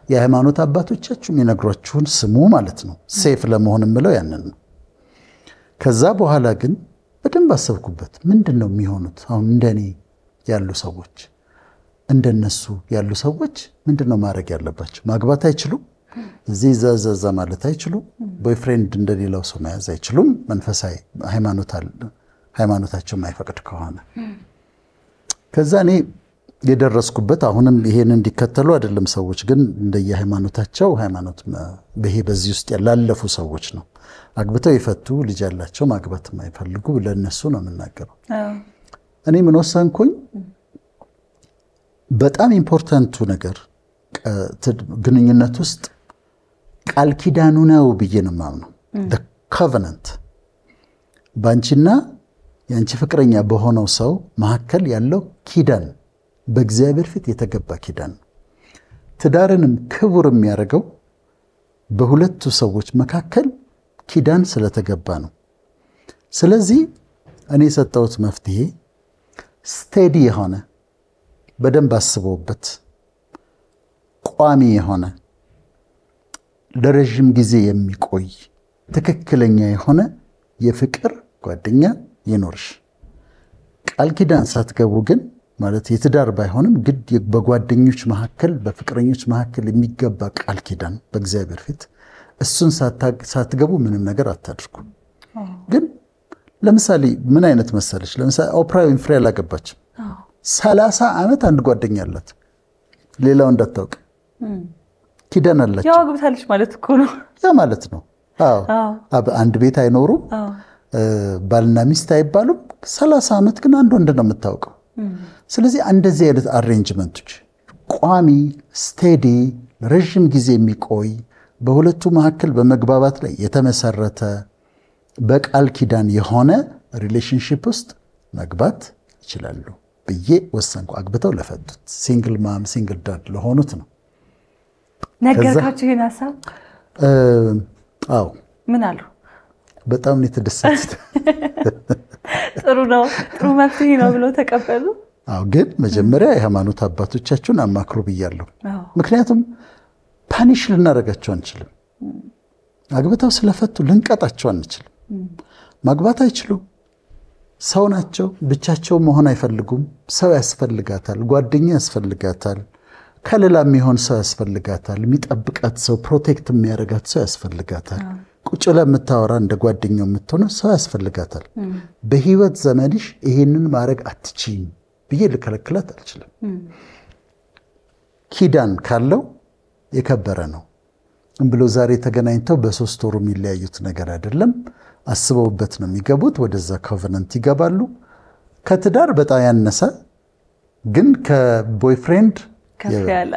የሃይማኖት አባቶቻችሁ የሚነግሯችሁን ስሙ ማለት ነው። ሴፍ ለመሆን የምለው ያንን ነው። ከዛ በኋላ ግን በደንብ አሰብኩበት። ምንድን ነው የሚሆኑት? አሁን እንደኔ ያሉ ሰዎች እንደነሱ ያሉ ሰዎች ምንድን ነው ማድረግ ያለባቸው? ማግባት አይችሉም፣ እዚህ ዛዛዛ ማለት አይችሉም፣ ቦይፍሬንድ እንደሌላው ሰው መያዝ አይችሉም፣ መንፈሳዊ ሃይማኖታቸው የማይፈቅድ ከሆነ። ከዛ እኔ የደረስኩበት አሁንም ይሄን እንዲከተሉ አይደለም ሰዎች፣ ግን እንደየሃይማኖታቸው ሃይማኖት በዚህ ውስጥ ያላለፉ ሰዎች ነው። አግብተው የፈቱ ልጅ ያላቸው ማግባት የማይፈልጉ ለነሱ ነው የምናገረው። እኔ ምን ወሰንኩኝ? በጣም ኢምፖርታንቱ ነገር ግንኙነት ውስጥ ቃል ኪዳኑ ነው ብዬ ነው የማምነው። the covenant ባንቺና ያንቺ ፍቅረኛ በሆነው ሰው መካከል ያለው ኪዳን በእግዚአብሔር ፊት የተገባ ኪዳን ነው። ትዳርንም ክቡር የሚያደርገው በሁለቱ ሰዎች መካከል ኪዳን ስለተገባ ነው። ስለዚህ እኔ የሰጠሁት መፍትሄ ስቴዲ የሆነ በደንብ አስበውበት ቋሚ የሆነ ለረጅም ጊዜ የሚቆይ ትክክለኛ የሆነ የፍቅር ጓደኛ ይኖርሽ። ቃል ኪዳን ሳትገቡ ግን ማለት የትዳር ባይሆንም ግድ በጓደኞች መካከል በፍቅረኞች መካከል የሚገባ ቃል ኪዳን በእግዚአብሔር ፊት እሱን ሳትገቡ ምንም ነገር አታድርጉ። ግን ለምሳሌ ምን አይነት መሰለሽ? ለምሳሌ ኦፕራ ዊንፍሪ አላገባችም። 30 ዓመት አንድ ጓደኛ አላት፣ ሌላው እንዳታውቅ ኪዳን አላቸው። ያው አግብታለች ማለት እኮ ነው። ያ ማለት ነው። አዎ አንድ ቤት አይኖሩም፣ ባልና ሚስት አይባሉም። 30 ዓመት ግን አንድ ወንድ ነው የምታውቀው። ስለዚህ እንደዚህ አይነት አሬንጅመንቶች ቋሚ ስቴዲ ረጅም ጊዜ የሚቆይ በሁለቱ መካከል በመግባባት ላይ የተመሰረተ በቃል ኪዳን የሆነ ሪሌሽንሺፕ ውስጥ መግባት ይችላሉ ብዬ ወሰንኩ። አግብተው ለፈቱት ሲንግል ማም ሲንግል ዳድ ለሆኑት ነው ነገርካችሁ ይሄን ሐሳብ? አዎ። ምን አሉ? በጣም ነው የተደሰቱት። ጥሩ ነው፣ ጥሩ መፍትሄ ነው ብለው ተቀበሉ። አዎ ግን መጀመሪያ የሃይማኖት አባቶቻችሁን አማክሩ ብያለሁ። ምክንያቱም ፓኒሽ ልናደርጋቸው አንችልም። አግብተው ስለፈቱ ልንቀጣቸው አንችልም። ማግባት አይችሉም። ሰው ናቸው። ብቻቸው መሆን አይፈልጉም። ሰው ያስፈልጋታል፣ ጓደኛ ያስፈልጋታል፣ ከሌላ የሚሆን ሰው ያስፈልጋታል፣ የሚጠብቃት ሰው፣ ፕሮቴክት የሚያደርጋት ሰው ያስፈልጋታል። ቁጭ ለምታወራ እንደ ጓደኛው የምትሆነው ሰው ያስፈልጋታል። በህይወት ዘመንሽ ይሄንን ማድረግ አትችይም ብዬ ልከለክላት አልችልም። ኪዳን ካለው የከበረ ነው ብሎ ዛሬ ተገናኝተው በ3 ወሩ የሚለያዩት ነገር አይደለም። አስበውበት ነው የሚገቡት። ወደዛ ኮቨናንት ይገባሉ። ከትዳር በጣም ያነሰ ግን ከቦይፍሬንድ ከፍ ያለ።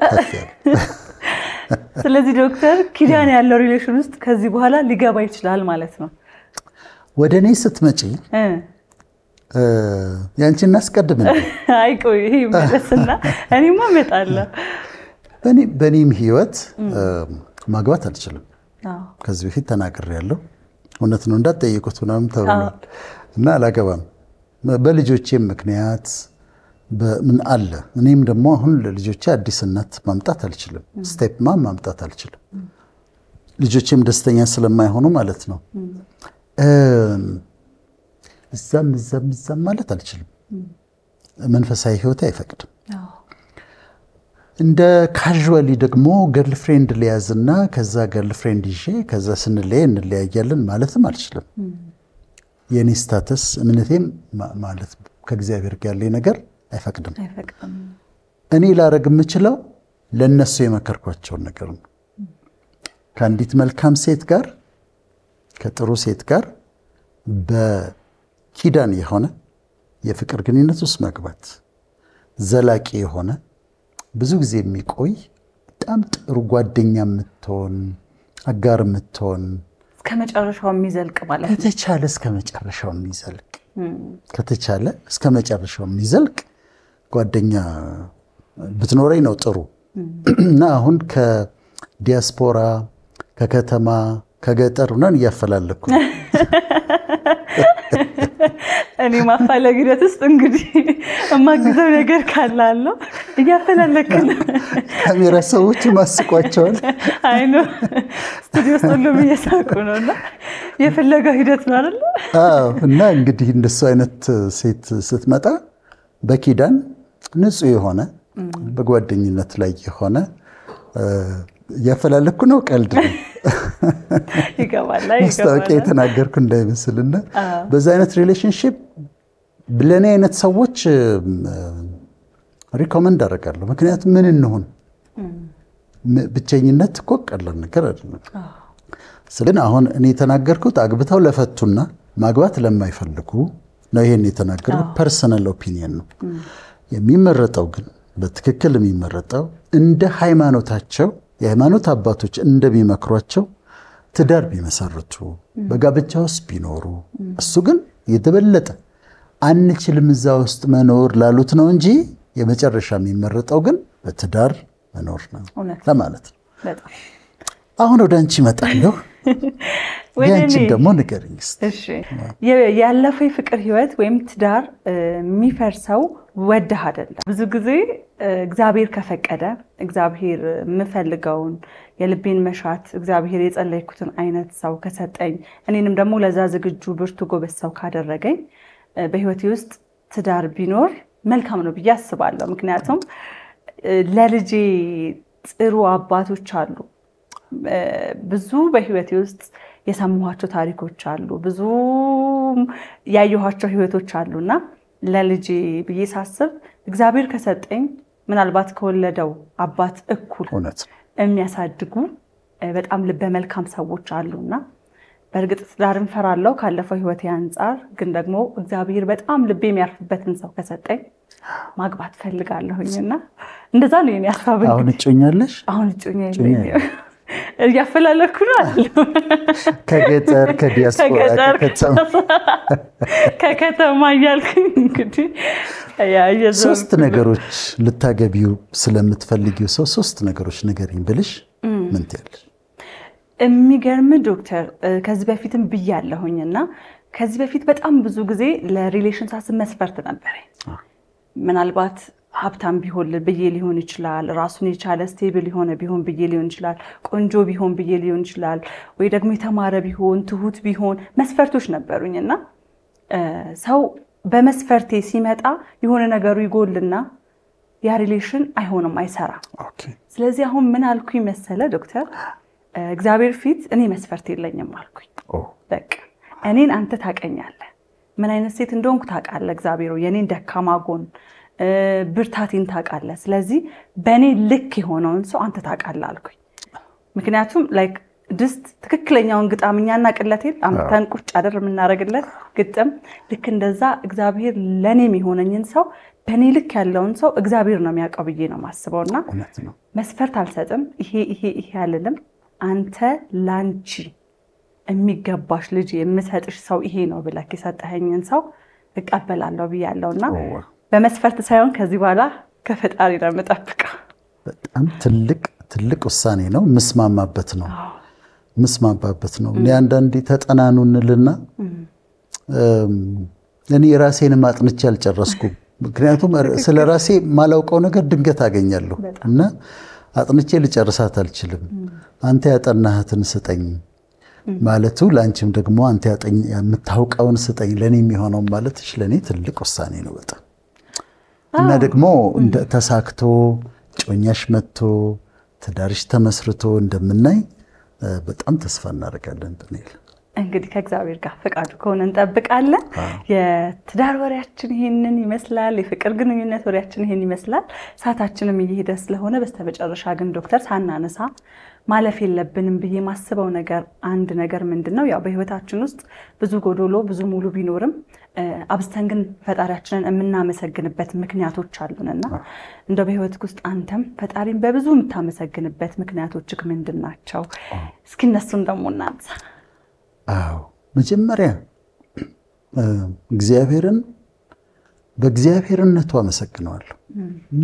ስለዚህ ዶክተር ኪዳን ያለው ሪሌሽን ውስጥ ከዚህ በኋላ ሊገባ ይችላል ማለት ነው። ወደ እኔ ስትመጪ ያንቺን እናስቀድም እንዴ? አይ ቆይ ይሄ መለስና እኔማ እመጣለሁ። በእኔም ህይወት ማግባት አልችልም። ከዚህ በፊት ተናግሬያለሁ። እውነት ነው እንዳትጠይቁት ምናምን ተብሏል እና አላገባም። በልጆቼም ምክንያት ምን አለ። እኔም ደግሞ አሁን ለልጆቼ አዲስ እናት ማምጣት አልችልም። ስቴፕ ማምጣት አልችልም። ልጆቼም ደስተኛ ስለማይሆኑ ማለት ነው። እዛም ማለት አልችልም። መንፈሳዊ ህይወት አይፈቅድም። እንደ ካዥዋሊ ደግሞ ገርልፍሬንድ ሊያዝና ከዛ ገርልፍሬንድ ይዤ ከዛ ስንለያይ እንለያያለን ማለትም አልችልም። የኔ ስታተስ እምነቴም ማለት ከእግዚአብሔር ጋር ያለ ነገር አይፈቅድም። እኔ ላረግ የምችለው ለነሱ የመከርኳቸውን ነገር ነው። ከአንዲት መልካም ሴት ጋር ከጥሩ ሴት ጋር በኪዳን የሆነ የፍቅር ግንኙነት ውስጥ መግባት ዘላቂ የሆነ ብዙ ጊዜ የሚቆይ በጣም ጥሩ ጓደኛ የምትሆን አጋር የምትሆን እስከመጨረሻው የሚዘልቅ ማለት ነው። ከተቻለ እስከመጨረሻው የሚዘልቅ ከተቻለ እስከመጨረሻው የሚዘልቅ ጓደኛ ብትኖረኝ ነው ጥሩ። እና አሁን ከዲያስፖራ ከከተማ ከገጠር ነን እያፈላለኩ እኔ ማፋለግ ሂደት ውስጥ እንግዲህ የማግዘው ነገር ካላለው እያፈላለክ ነው። ካሜራ ሰዎች ማስቋቸዋል። አይ ነው ስቱዲዮ ውስጥ ሁሉም እየሳቁ ነውና የፈለጋ ሂደት ነው አይደል? አዎ። እና እንግዲህ እንደሱ አይነት ሴት ስትመጣ በኪዳን ንጹህ የሆነ በጓደኝነት ላይ የሆነ እያፈላለኩ ነው። ቀልድ ነው። ይገባል። ማስታወቂያ የተናገርኩ እንዳይመስልና በዛ አይነት ሪሌሽንሺፕ ለኔ አይነት ሰዎች ሪኮመንድ አደርጋለሁ። ምክንያቱም ምን እንሆን ብቸኝነት እኮ ቀላል ነገር አይደለም። ስለዚህ አሁን እኔ የተናገርኩት አግብተው ለፈቱና ማግባት ለማይፈልጉ ነው። ይሄን የተናገርኩት ፐርሰናል ኦፒኒየን ነው። የሚመረጠው ግን በትክክል የሚመረጠው እንደ ሃይማኖታቸው የሃይማኖት አባቶች እንደሚመክሯቸው ትዳር ቢመሰርቱ በጋብቻ ውስጥ ቢኖሩ እሱ ግን የተበለጠ አንችልም እዛ ውስጥ መኖር ላሉት ነው እንጂ የመጨረሻ የሚመረጠው ግን በትዳር መኖር ነው ለማለት ነው። በጣም አሁን ወደ አንቺ እመጣለሁ። ያንቺን ደግሞ ንገሪኝ እስቲ። እሺ ያለፈው የፍቅር ህይወት ወይም ትዳር የሚፈርሰው ወደህ አይደለም። ብዙ ጊዜ እግዚአብሔር ከፈቀደ እግዚአብሔር የምፈልገውን የልቤን መሻት እግዚአብሔር የጸለይኩትን አይነት ሰው ከሰጠኝ እኔንም ደግሞ ለዛ ዝግጁ ብርቱ ጎበዝ ሰው ካደረገኝ በህይወቴ ውስጥ ትዳር ቢኖር መልካም ነው ብዬ አስባለሁ። ምክንያቱም ለልጄ ጥሩ አባቶች አሉ። ብዙ በህይወቴ ውስጥ የሰማኋቸው ታሪኮች አሉ። ብዙ ያየኋቸው ህይወቶች አሉና ለልጄ ብዬ ሳስብ እግዚአብሔር ከሰጠኝ ምናልባት ከወለደው አባት እኩል የሚያሳድጉ በጣም ልበ መልካም ሰዎች አሉና በእርግጥ ትዳርን ፈራለሁ ካለፈው ህይወቴ አንፃር። ግን ደግሞ እግዚአብሔር በጣም ልቤ የሚያርፍበትን ሰው ከሰጠኝ ማግባት ፈልጋለሁኝና እንደዛ ነው የኔ ሐሳብ። አሁን እጮኛለሽ? አሁን እጮኛ የለኝም። እያፈላለኩ ነው አይደል? ከገጠር ከዲያስፖራ ከከተማ እያልኩኝ እንግዲህ ሶስት ነገሮች ልታገቢው ስለምትፈልጊው ሰው ሶስት ነገሮች ንገሪኝ ብልሽ ምን ትያለሽ? የሚገርም ዶክተር ከዚህ በፊትም ብያለሁኝና ከዚህ በፊት በጣም ብዙ ጊዜ ለሪሌሽን ሳስብ መስፈርት ነበረኝ። ምናልባት ሀብታም ቢሆን ብዬ ሊሆን ይችላል፣ ራሱን የቻለ ስቴብል የሆነ ቢሆን ብዬ ሊሆን ይችላል፣ ቆንጆ ቢሆን ብዬ ሊሆን ይችላል፣ ወይ ደግሞ የተማረ ቢሆን ትሁት ቢሆን መስፈርቶች ነበሩኝና ሰው በመስፈርቴ ሲመጣ የሆነ ነገሩ ይጎልና ያ ሪሌሽን አይሆንም፣ አይሰራም። ስለዚህ አሁን ምን አልኩኝ መሰለ ዶክተር፣ እግዚአብሔር ፊት እኔ መስፈርት የለኝም አልኩኝ። በቃ እኔን አንተ ታውቀኛለህ፣ ምን አይነት ሴት እንደሆንኩ ታውቃለህ። እግዚአብሔር የኔን ደካማ ጎን ብርታቴን ታውቃለህ። ስለዚህ በእኔ ልክ የሆነውን ሰው አንተ ታውቃለህ አልኩኝ። ምክንያቱም ላይክ ድስት ትክክለኛውን ግጣምኛና ቅለቴን አምተን ቁጭ አደር የምናደርግለት ግጥም ልክ እንደዛ እግዚአብሔር ለኔም የሆነኝን ሰው በእኔ ልክ ያለውን ሰው እግዚአብሔር ነው የሚያውቀው ብዬ ነው የማስበውና መስፈርት አልሰጥም። ይሄ አልልም። አንተ ላንቺ የሚገባሽ ልጅ የምሰጥሽ ሰው ይሄ ነው ብለህ የሰጠኸኝን ሰው እቀበላለሁ ብያለሁና በመስፈርት ሳይሆን ከዚህ በኋላ ከፈጣሪ ነው የምጠብቀው። በጣም ትልቅ ውሳኔ ነው። ምስማማበት ነው። እኔ አንዳንዴ ተጠናኑ እንልና እኔ ራሴንም አጥንቼ አልጨረስኩም። ምክንያቱም ስለ ራሴ ማላውቀው ነገር ድንገት አገኛለሁ እና አጥንቼ ልጨርሳት አልችልም። አንተ ያጠናህትን ስጠኝ ማለቱ ለአንቺም ደግሞ አንተ የምታውቀውን ስጠኝ ለኔ የሚሆነው ማለትሽ ለኔ ትልቅ ውሳኔ ነው በጣም እና ደግሞ ተሳክቶ ጮኛሽ መጥቶ ትዳርሽ ተመስርቶ እንደምናይ በጣም ተስፋ እናደርጋለን። ብንል እንግዲህ ከእግዚአብሔር ጋር ፈቃዱ ከሆነ እንጠብቃለን። የትዳር ወሬያችን ይሄንን ይመስላል። የፍቅር ግንኙነት ወሬያችን ይሄን ይመስላል። ሰዓታችንም እየሄደ ስለሆነ በስተመጨረሻ ግን ዶክተር ሳናነሳ ማለፍ የለብንም ብዬ ማስበው ነገር አንድ ነገር ምንድነው? ያው በህይወታችን ውስጥ ብዙ ጎዶሎ ብዙ ሙሉ ቢኖርም አብስተን ግን ፈጣሪያችንን የምናመሰግንበት ምክንያቶች አሉንና እንደው በህይወትክ ውስጥ አንተም ፈጣሪን በብዙ የምታመሰግንበት ምክንያቶችክ ምንድናቸው? እስኪ እነሱን ደግሞ እናንሳ። መጀመሪያ እግዚአብሔርን በእግዚአብሔርነቱ አመሰግነዋለሁ።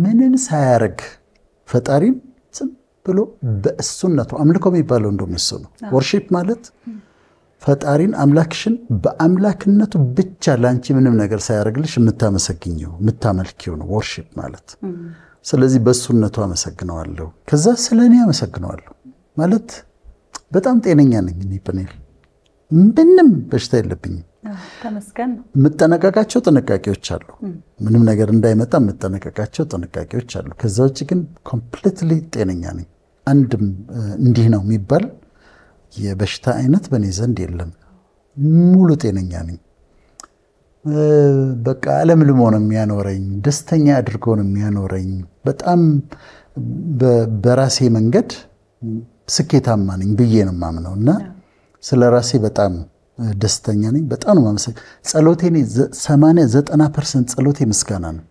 ምንም ሳያረግ ፈጣሪን ብሎ በእሱነቱ አምልኮ የሚባለው እንደምሱ ነው። ወርሺፕ ማለት ፈጣሪን አምላክሽን በአምላክነቱ ብቻ ላንቺ ምንም ነገር ሳያረግልሽ የምታመሰግኘው የምታመልኪው ነው ወርሺፕ ማለት። ስለዚህ በእሱነቱ አመሰግነዋለሁ። ከዛ ስለኔ አመሰግነዋለሁ ማለት በጣም ጤነኛ ነኝ እኔ ብንል ምንም በሽታ የለብኝም። ተመስገን። የምጠነቀቃቸው ጥንቃቄዎች አሉ። ምንም ነገር እንዳይመጣ የምጠነቀቃቸው ጥንቃቄዎች አሉ። ከዛ ውጭ ግን ኮምፕሊትሊ ጤነኛ ነኝ። አንድም እንዲህ ነው የሚባል የበሽታ አይነት በእኔ ዘንድ የለም። ሙሉ ጤነኛ ነኝ። በቃ ለምልሞ ነው የሚያኖረኝ፣ ደስተኛ አድርጎ ነው የሚያኖረኝ። በጣም በራሴ መንገድ ስኬታማ ነኝ ብዬ ነው የማምነው እና ስለ ራሴ በጣም ደስተኛ ነኝ። በጣም ነው ማመሰግ ጸሎቴ 80-90% ጸሎቴ ምስጋና ነው።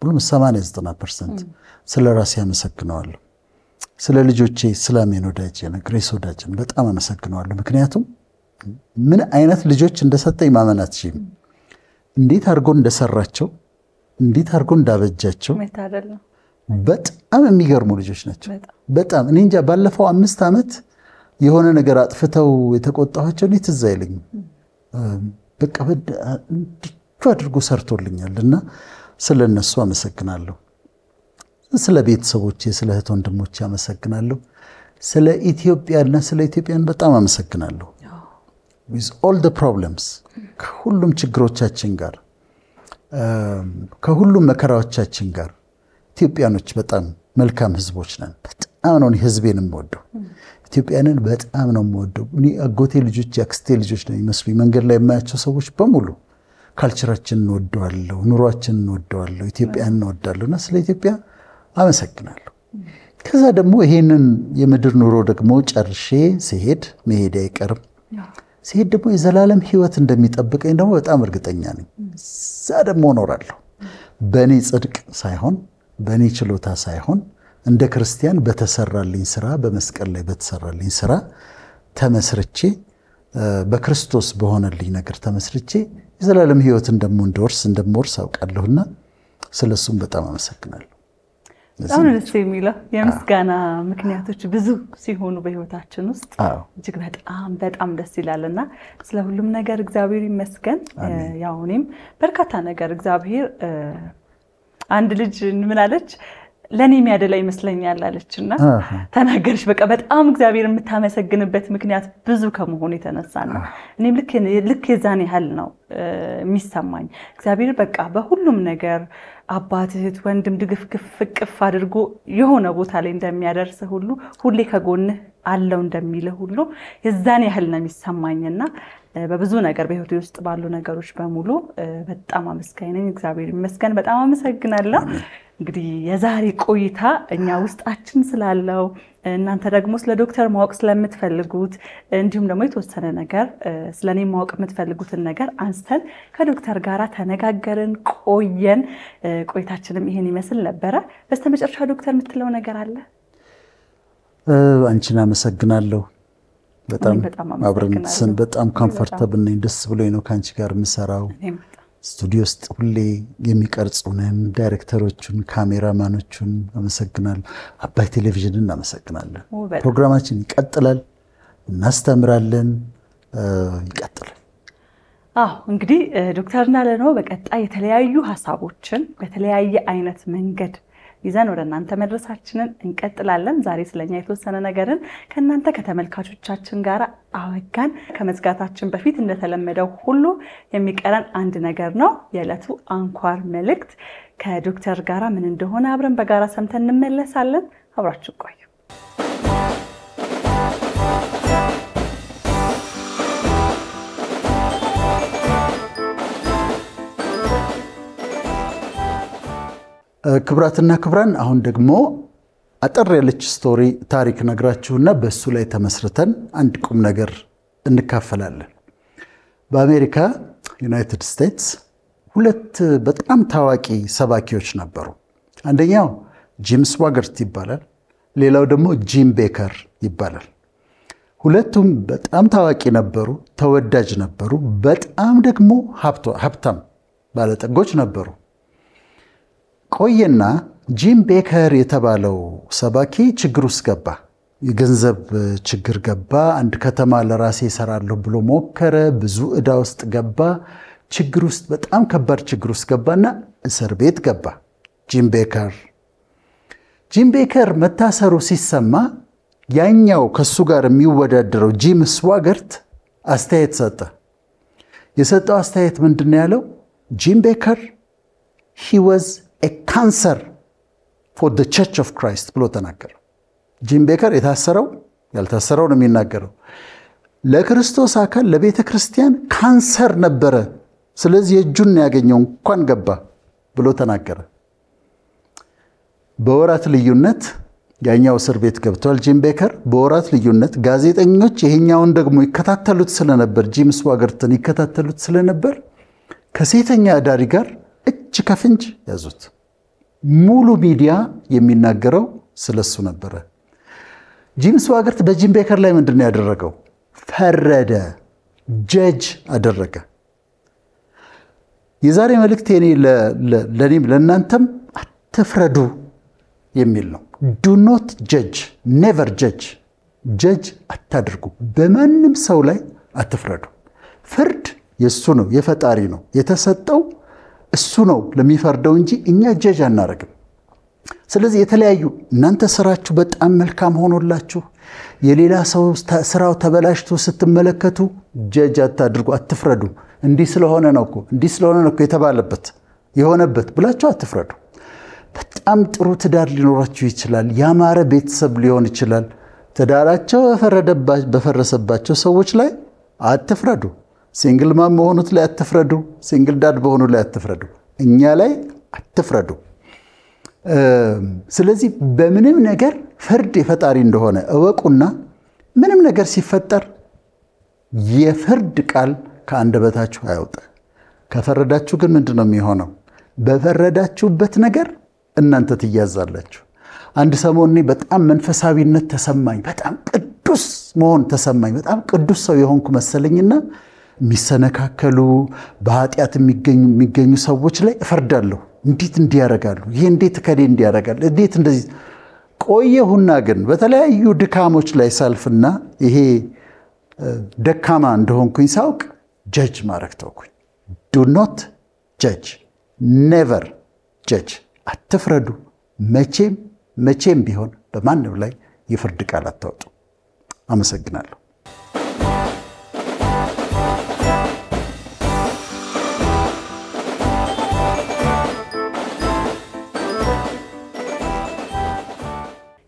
ሁሉም 80-90% ስለ ራሴ አመሰግነዋለሁ። ስለ ልጆቼ ስላሜን ወዳጄ ነው ግሬስ ወዳጄ በጣም አመሰግነዋለሁ። ምክንያቱም ምን አይነት ልጆች እንደሰጠኝ ማመን አትችይም። እንዴት አድርጎ እንደሰራቸው እንዴት አድርጎ እንዳበጃቸው በጣም የሚገርሙ ልጆች ናቸው። በጣም እኔ እንጃ ባለፈው 5 ዓመት የሆነ ነገር አጥፍተው የተቆጣኋቸው እኔ ትዝ አይለኝም። በቃ እንዲህ አድርጎ ሰርቶልኛልና ስለነሱ አመሰግናለሁ። ስለ ቤተሰቦቼ ስለ እህት ወንድሞቼ አመሰግናለሁ። ስለ ኢትዮጵያና ስለ ኢትዮጵያን በጣም አመሰግናለሁ። with all the problems ከሁሉም ችግሮቻችን ጋር ከሁሉም መከራዎቻችን ጋር ኢትዮጵያኖች በጣም መልካም ህዝቦች ነን። በጣም ነው ህዝቤን የምወደው። ኢትዮጵያንን በጣም ነው የምወደው። እኔ አጎቴ ልጆች ያክስቴ ልጆች ነው የሚመስሉኝ። መንገድ ላይ የማያቸው ሰዎች በሙሉ ካልቸራችንን እንወደዋለሁ፣ ኑሯችንን እንወደዋለሁ፣ ኢትዮጵያን እንወዳለሁና ስለ ኢትዮጵያ አመሰግናለሁ። ከዛ ደግሞ ይሄንን የምድር ኑሮ ደግሞ ጨርሼ ሲሄድ መሄድ አይቀርም። ሲሄድ ደግሞ የዘላለም ህይወት እንደሚጠብቀኝ ደግሞ በጣም እርግጠኛ ነኝ። እዛ ደግሞ እኖራለሁ። በእኔ ጽድቅ ሳይሆን በእኔ ችሎታ ሳይሆን እንደ ክርስቲያን በተሰራልኝ ስራ በመስቀል ላይ በተሰራልኝ ስራ ተመስርቼ በክርስቶስ በሆነልኝ ነገር ተመስርቼ የዘላለም ህይወት እንደምወርስ አውቃለሁና ስለሱም በጣም አመሰግናለሁ። አሁን ደስ የሚለው የምስጋና ምክንያቶች ብዙ ሲሆኑ በህይወታችን ውስጥ እጅግ በጣም ደስ ይላልና ስለ ሁሉም ነገር እግዚአብሔር ይመስገን። ያው እኔም በርካታ ነገር እግዚአብሔር አንድ ልጅ ምን አለች ለኔ የሚያደላ ይመስለኛል አለችና ተናገርሽ። በቃ በጣም እግዚአብሔር የምታመሰግንበት ምክንያት ብዙ ከመሆኑ የተነሳና እኔም ልክ የዛኔ ያህል ነው የሚሰማኝ። እግዚአብሔር በቃ በሁሉም ነገር አባት እህት ወንድም ድግፍግፍ ፍቅፍ አድርጎ የሆነ ቦታ ላይ እንደሚያደርስ ሁሉ ሁሌ ከጎንህ አለው እንደሚል ሁሉ የዛኔ ያህል ነው የሚሰማኝና በብዙ ነገር በህይወቴ ውስጥ ባሉ ነገሮች በሙሉ በጣም አመስጋኝ ነኝ። እግዚአብሔር ይመስገን። በጣም አመሰግናለሁ። እንግዲህ የዛሬ ቆይታ እኛ ውስጣችን ስላለው እናንተ ደግሞ ስለ ዶክተር ማወቅ ስለምትፈልጉት እንዲሁም ደግሞ የተወሰነ ነገር ስለኔ ማወቅ የምትፈልጉትን ነገር አንስተን ከዶክተር ጋራ ተነጋገርን ቆየን። ቆይታችንም ይሄን ይመስል ነበረ። በስተመጨረሻ ዶክተር የምትለው ነገር አለ? አንቺን አመሰግናለሁ። በጣም አብረን በጣም ኮምፎርታብል ነኝ። ደስ ብሎኝ ነው ካንቺ ጋር የምሰራው። ስቱዲዮ ውስጥ ሁሌ የሚቀርጹንን ዳይሬክተሮቹን ካሜራማኖቹን አመሰግናለሁ። አባይ ቴሌቪዥንን እናመሰግናለን። ፕሮግራማችን ይቀጥላል፣ እናስተምራለን፣ ይቀጥላል። እንግዲህ ዶክተር እንዳለነው በቀጣይ የተለያዩ ሀሳቦችን በተለያየ አይነት መንገድ ይዘን ወደ እናንተ መድረሳችንን እንቀጥላለን። ዛሬ ስለኛ የተወሰነ ነገርን ከእናንተ ከተመልካቾቻችን ጋር አወጋን። ከመዝጋታችን በፊት እንደተለመደው ሁሉ የሚቀረን አንድ ነገር ነው። የዕለቱ አንኳር መልእክት ከዶክተር ጋራ ምን እንደሆነ አብረን በጋራ ሰምተን እንመለሳለን። አብራችሁ ቆዩ። ክብራትና ክብራን አሁን ደግሞ አጠር ያለች ስቶሪ ታሪክ ነግራችሁና በሱ ላይ ተመስርተን አንድ ቁም ነገር እንካፈላለን። በአሜሪካ ዩናይትድ ስቴትስ ሁለት በጣም ታዋቂ ሰባኪዎች ነበሩ። አንደኛው ጂም ስዋገርት ይባላል፣ ሌላው ደግሞ ጂም ቤከር ይባላል። ሁለቱም በጣም ታዋቂ ነበሩ፣ ተወዳጅ ነበሩ፣ በጣም ደግሞ ሀብታም ባለጠጎች ነበሩ። ቆየና ጂም ቤከር የተባለው ሰባኪ ችግር ውስጥ ገባ። የገንዘብ ችግር ገባ። አንድ ከተማ ለራሴ እሰራለሁ ብሎ ሞከረ። ብዙ ዕዳ ውስጥ ገባ። ችግር ውስጥ በጣም ከባድ ችግር ውስጥ ገባና እስር ቤት ገባ። ጂም ቤከር መታሰሩ ሲሰማ ያኛው ከሱ ጋር የሚወዳደረው ጂም ስዋገርት አስተያየት ሰጠ። የሰጠው አስተያየት ምንድነው ያለው? ጂም ቤከር he was a cancer for the Church of Christ ብሎ ተናገረ። ጂም ቤከር የታሰረው ያልታሰረው ነው የሚናገረው። ለክርስቶስ አካል ለቤተ ክርስቲያን ካንሰር ነበረ። ስለዚህ እጁን ያገኘው እንኳን ገባ ብሎ ተናገረ። በወራት ልዩነት ያኛው እስር ቤት ገብቷል ጂም ቤከር። በወራት ልዩነት ጋዜጠኞች ይሄኛውን ደግሞ ይከታተሉት ስለነበር ጂም ስዋገርትን ይከታተሉት ስለነበር ከሴተኛ አዳሪ ጋር እጅ ከፍንጅ ያዙት። ሙሉ ሚዲያ የሚናገረው ስለሱ ነበረ። ጂም ስዋገርት በጂም ቤከር ላይ ምንድነው ያደረገው? ፈረደ፣ ጀጅ አደረገ። የዛሬ መልእክት ለኔም ለእናንተም አትፍረዱ የሚል ነው። ዱ ኖት ጀጅ፣ ኔቨር ጀጅ። ጀጅ አታድርጉ። በማንም ሰው ላይ አትፍረዱ። ፍርድ የሱ ነው፣ የፈጣሪ ነው። የተሰጠው እሱ ነው ለሚፈርደው እንጂ እኛ ጀጅ አናረግም። ስለዚህ የተለያዩ እናንተ ስራችሁ በጣም መልካም ሆኖላችሁ የሌላ ሰው ስራው ተበላሽቶ ስትመለከቱ ጀጅ አታድርጉ፣ አትፍረዱ። እንዲህ ስለሆነ ነው እኮ የተባለበት የሆነበት ብላችሁ አትፍረዱ። በጣም ጥሩ ትዳር ሊኖራችሁ ይችላል። ያማረ ቤተሰብ ሊሆን ይችላል። ትዳራቸው በፈረሰባቸው ሰዎች ላይ አትፍረዱ። ሲንግል ማም በሆኑት ላይ አትፍረዱ። ሲንግል ዳድ በሆኑት ላይ አትፍረዱ። እኛ ላይ አትፍረዱ። ስለዚህ በምንም ነገር ፍርድ የፈጣሪ እንደሆነ እወቁና ምንም ነገር ሲፈጠር የፍርድ ቃል ከአንደበታችሁ አይወጣ። ከፈረዳችሁ ግን ምንድነው የሚሆነው? በፈረዳችሁበት ነገር እናንተ ትያዛላችሁ። አንድ ሰሞን እኔ በጣም መንፈሳዊነት ተሰማኝ፣ በጣም ቅዱስ መሆን ተሰማኝ። በጣም ቅዱስ ሰው የሆንኩ መሰለኝና የሚሰነካከሉ በኃጢአት የሚገኙ ሰዎች ላይ እፈርዳለሁ እንዴት እንዲያረጋሉ ይሄ እንዴት ከዴ እንዲያረጋል እንዴት እንደዚህ ቆየሁና ግን በተለያዩ ድካሞች ላይ ሳልፍና ይሄ ደካማ እንደሆንኩኝ ሳውቅ ጀጅ ማድረግ ተውኩኝ። ዱ ኖት ጀጅ ኔቨር ጀጅ አትፍረዱ። መቼም ቢሆን በማንም ላይ የፍርድ ቃል አታውጡ። አመሰግናለሁ።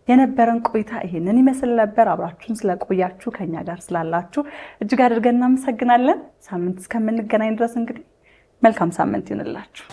የነበረን ቆይታ ይሄንን ይመስል ነበር። አብራችሁን ስለቆያችሁ ከኛ ጋር ስላላችሁ እጅግ አድርገን እናመሰግናለን። ሳምንት እስከምንገናኝ ድረስ እንግዲህ መልካም ሳምንት ይሁንላችሁ።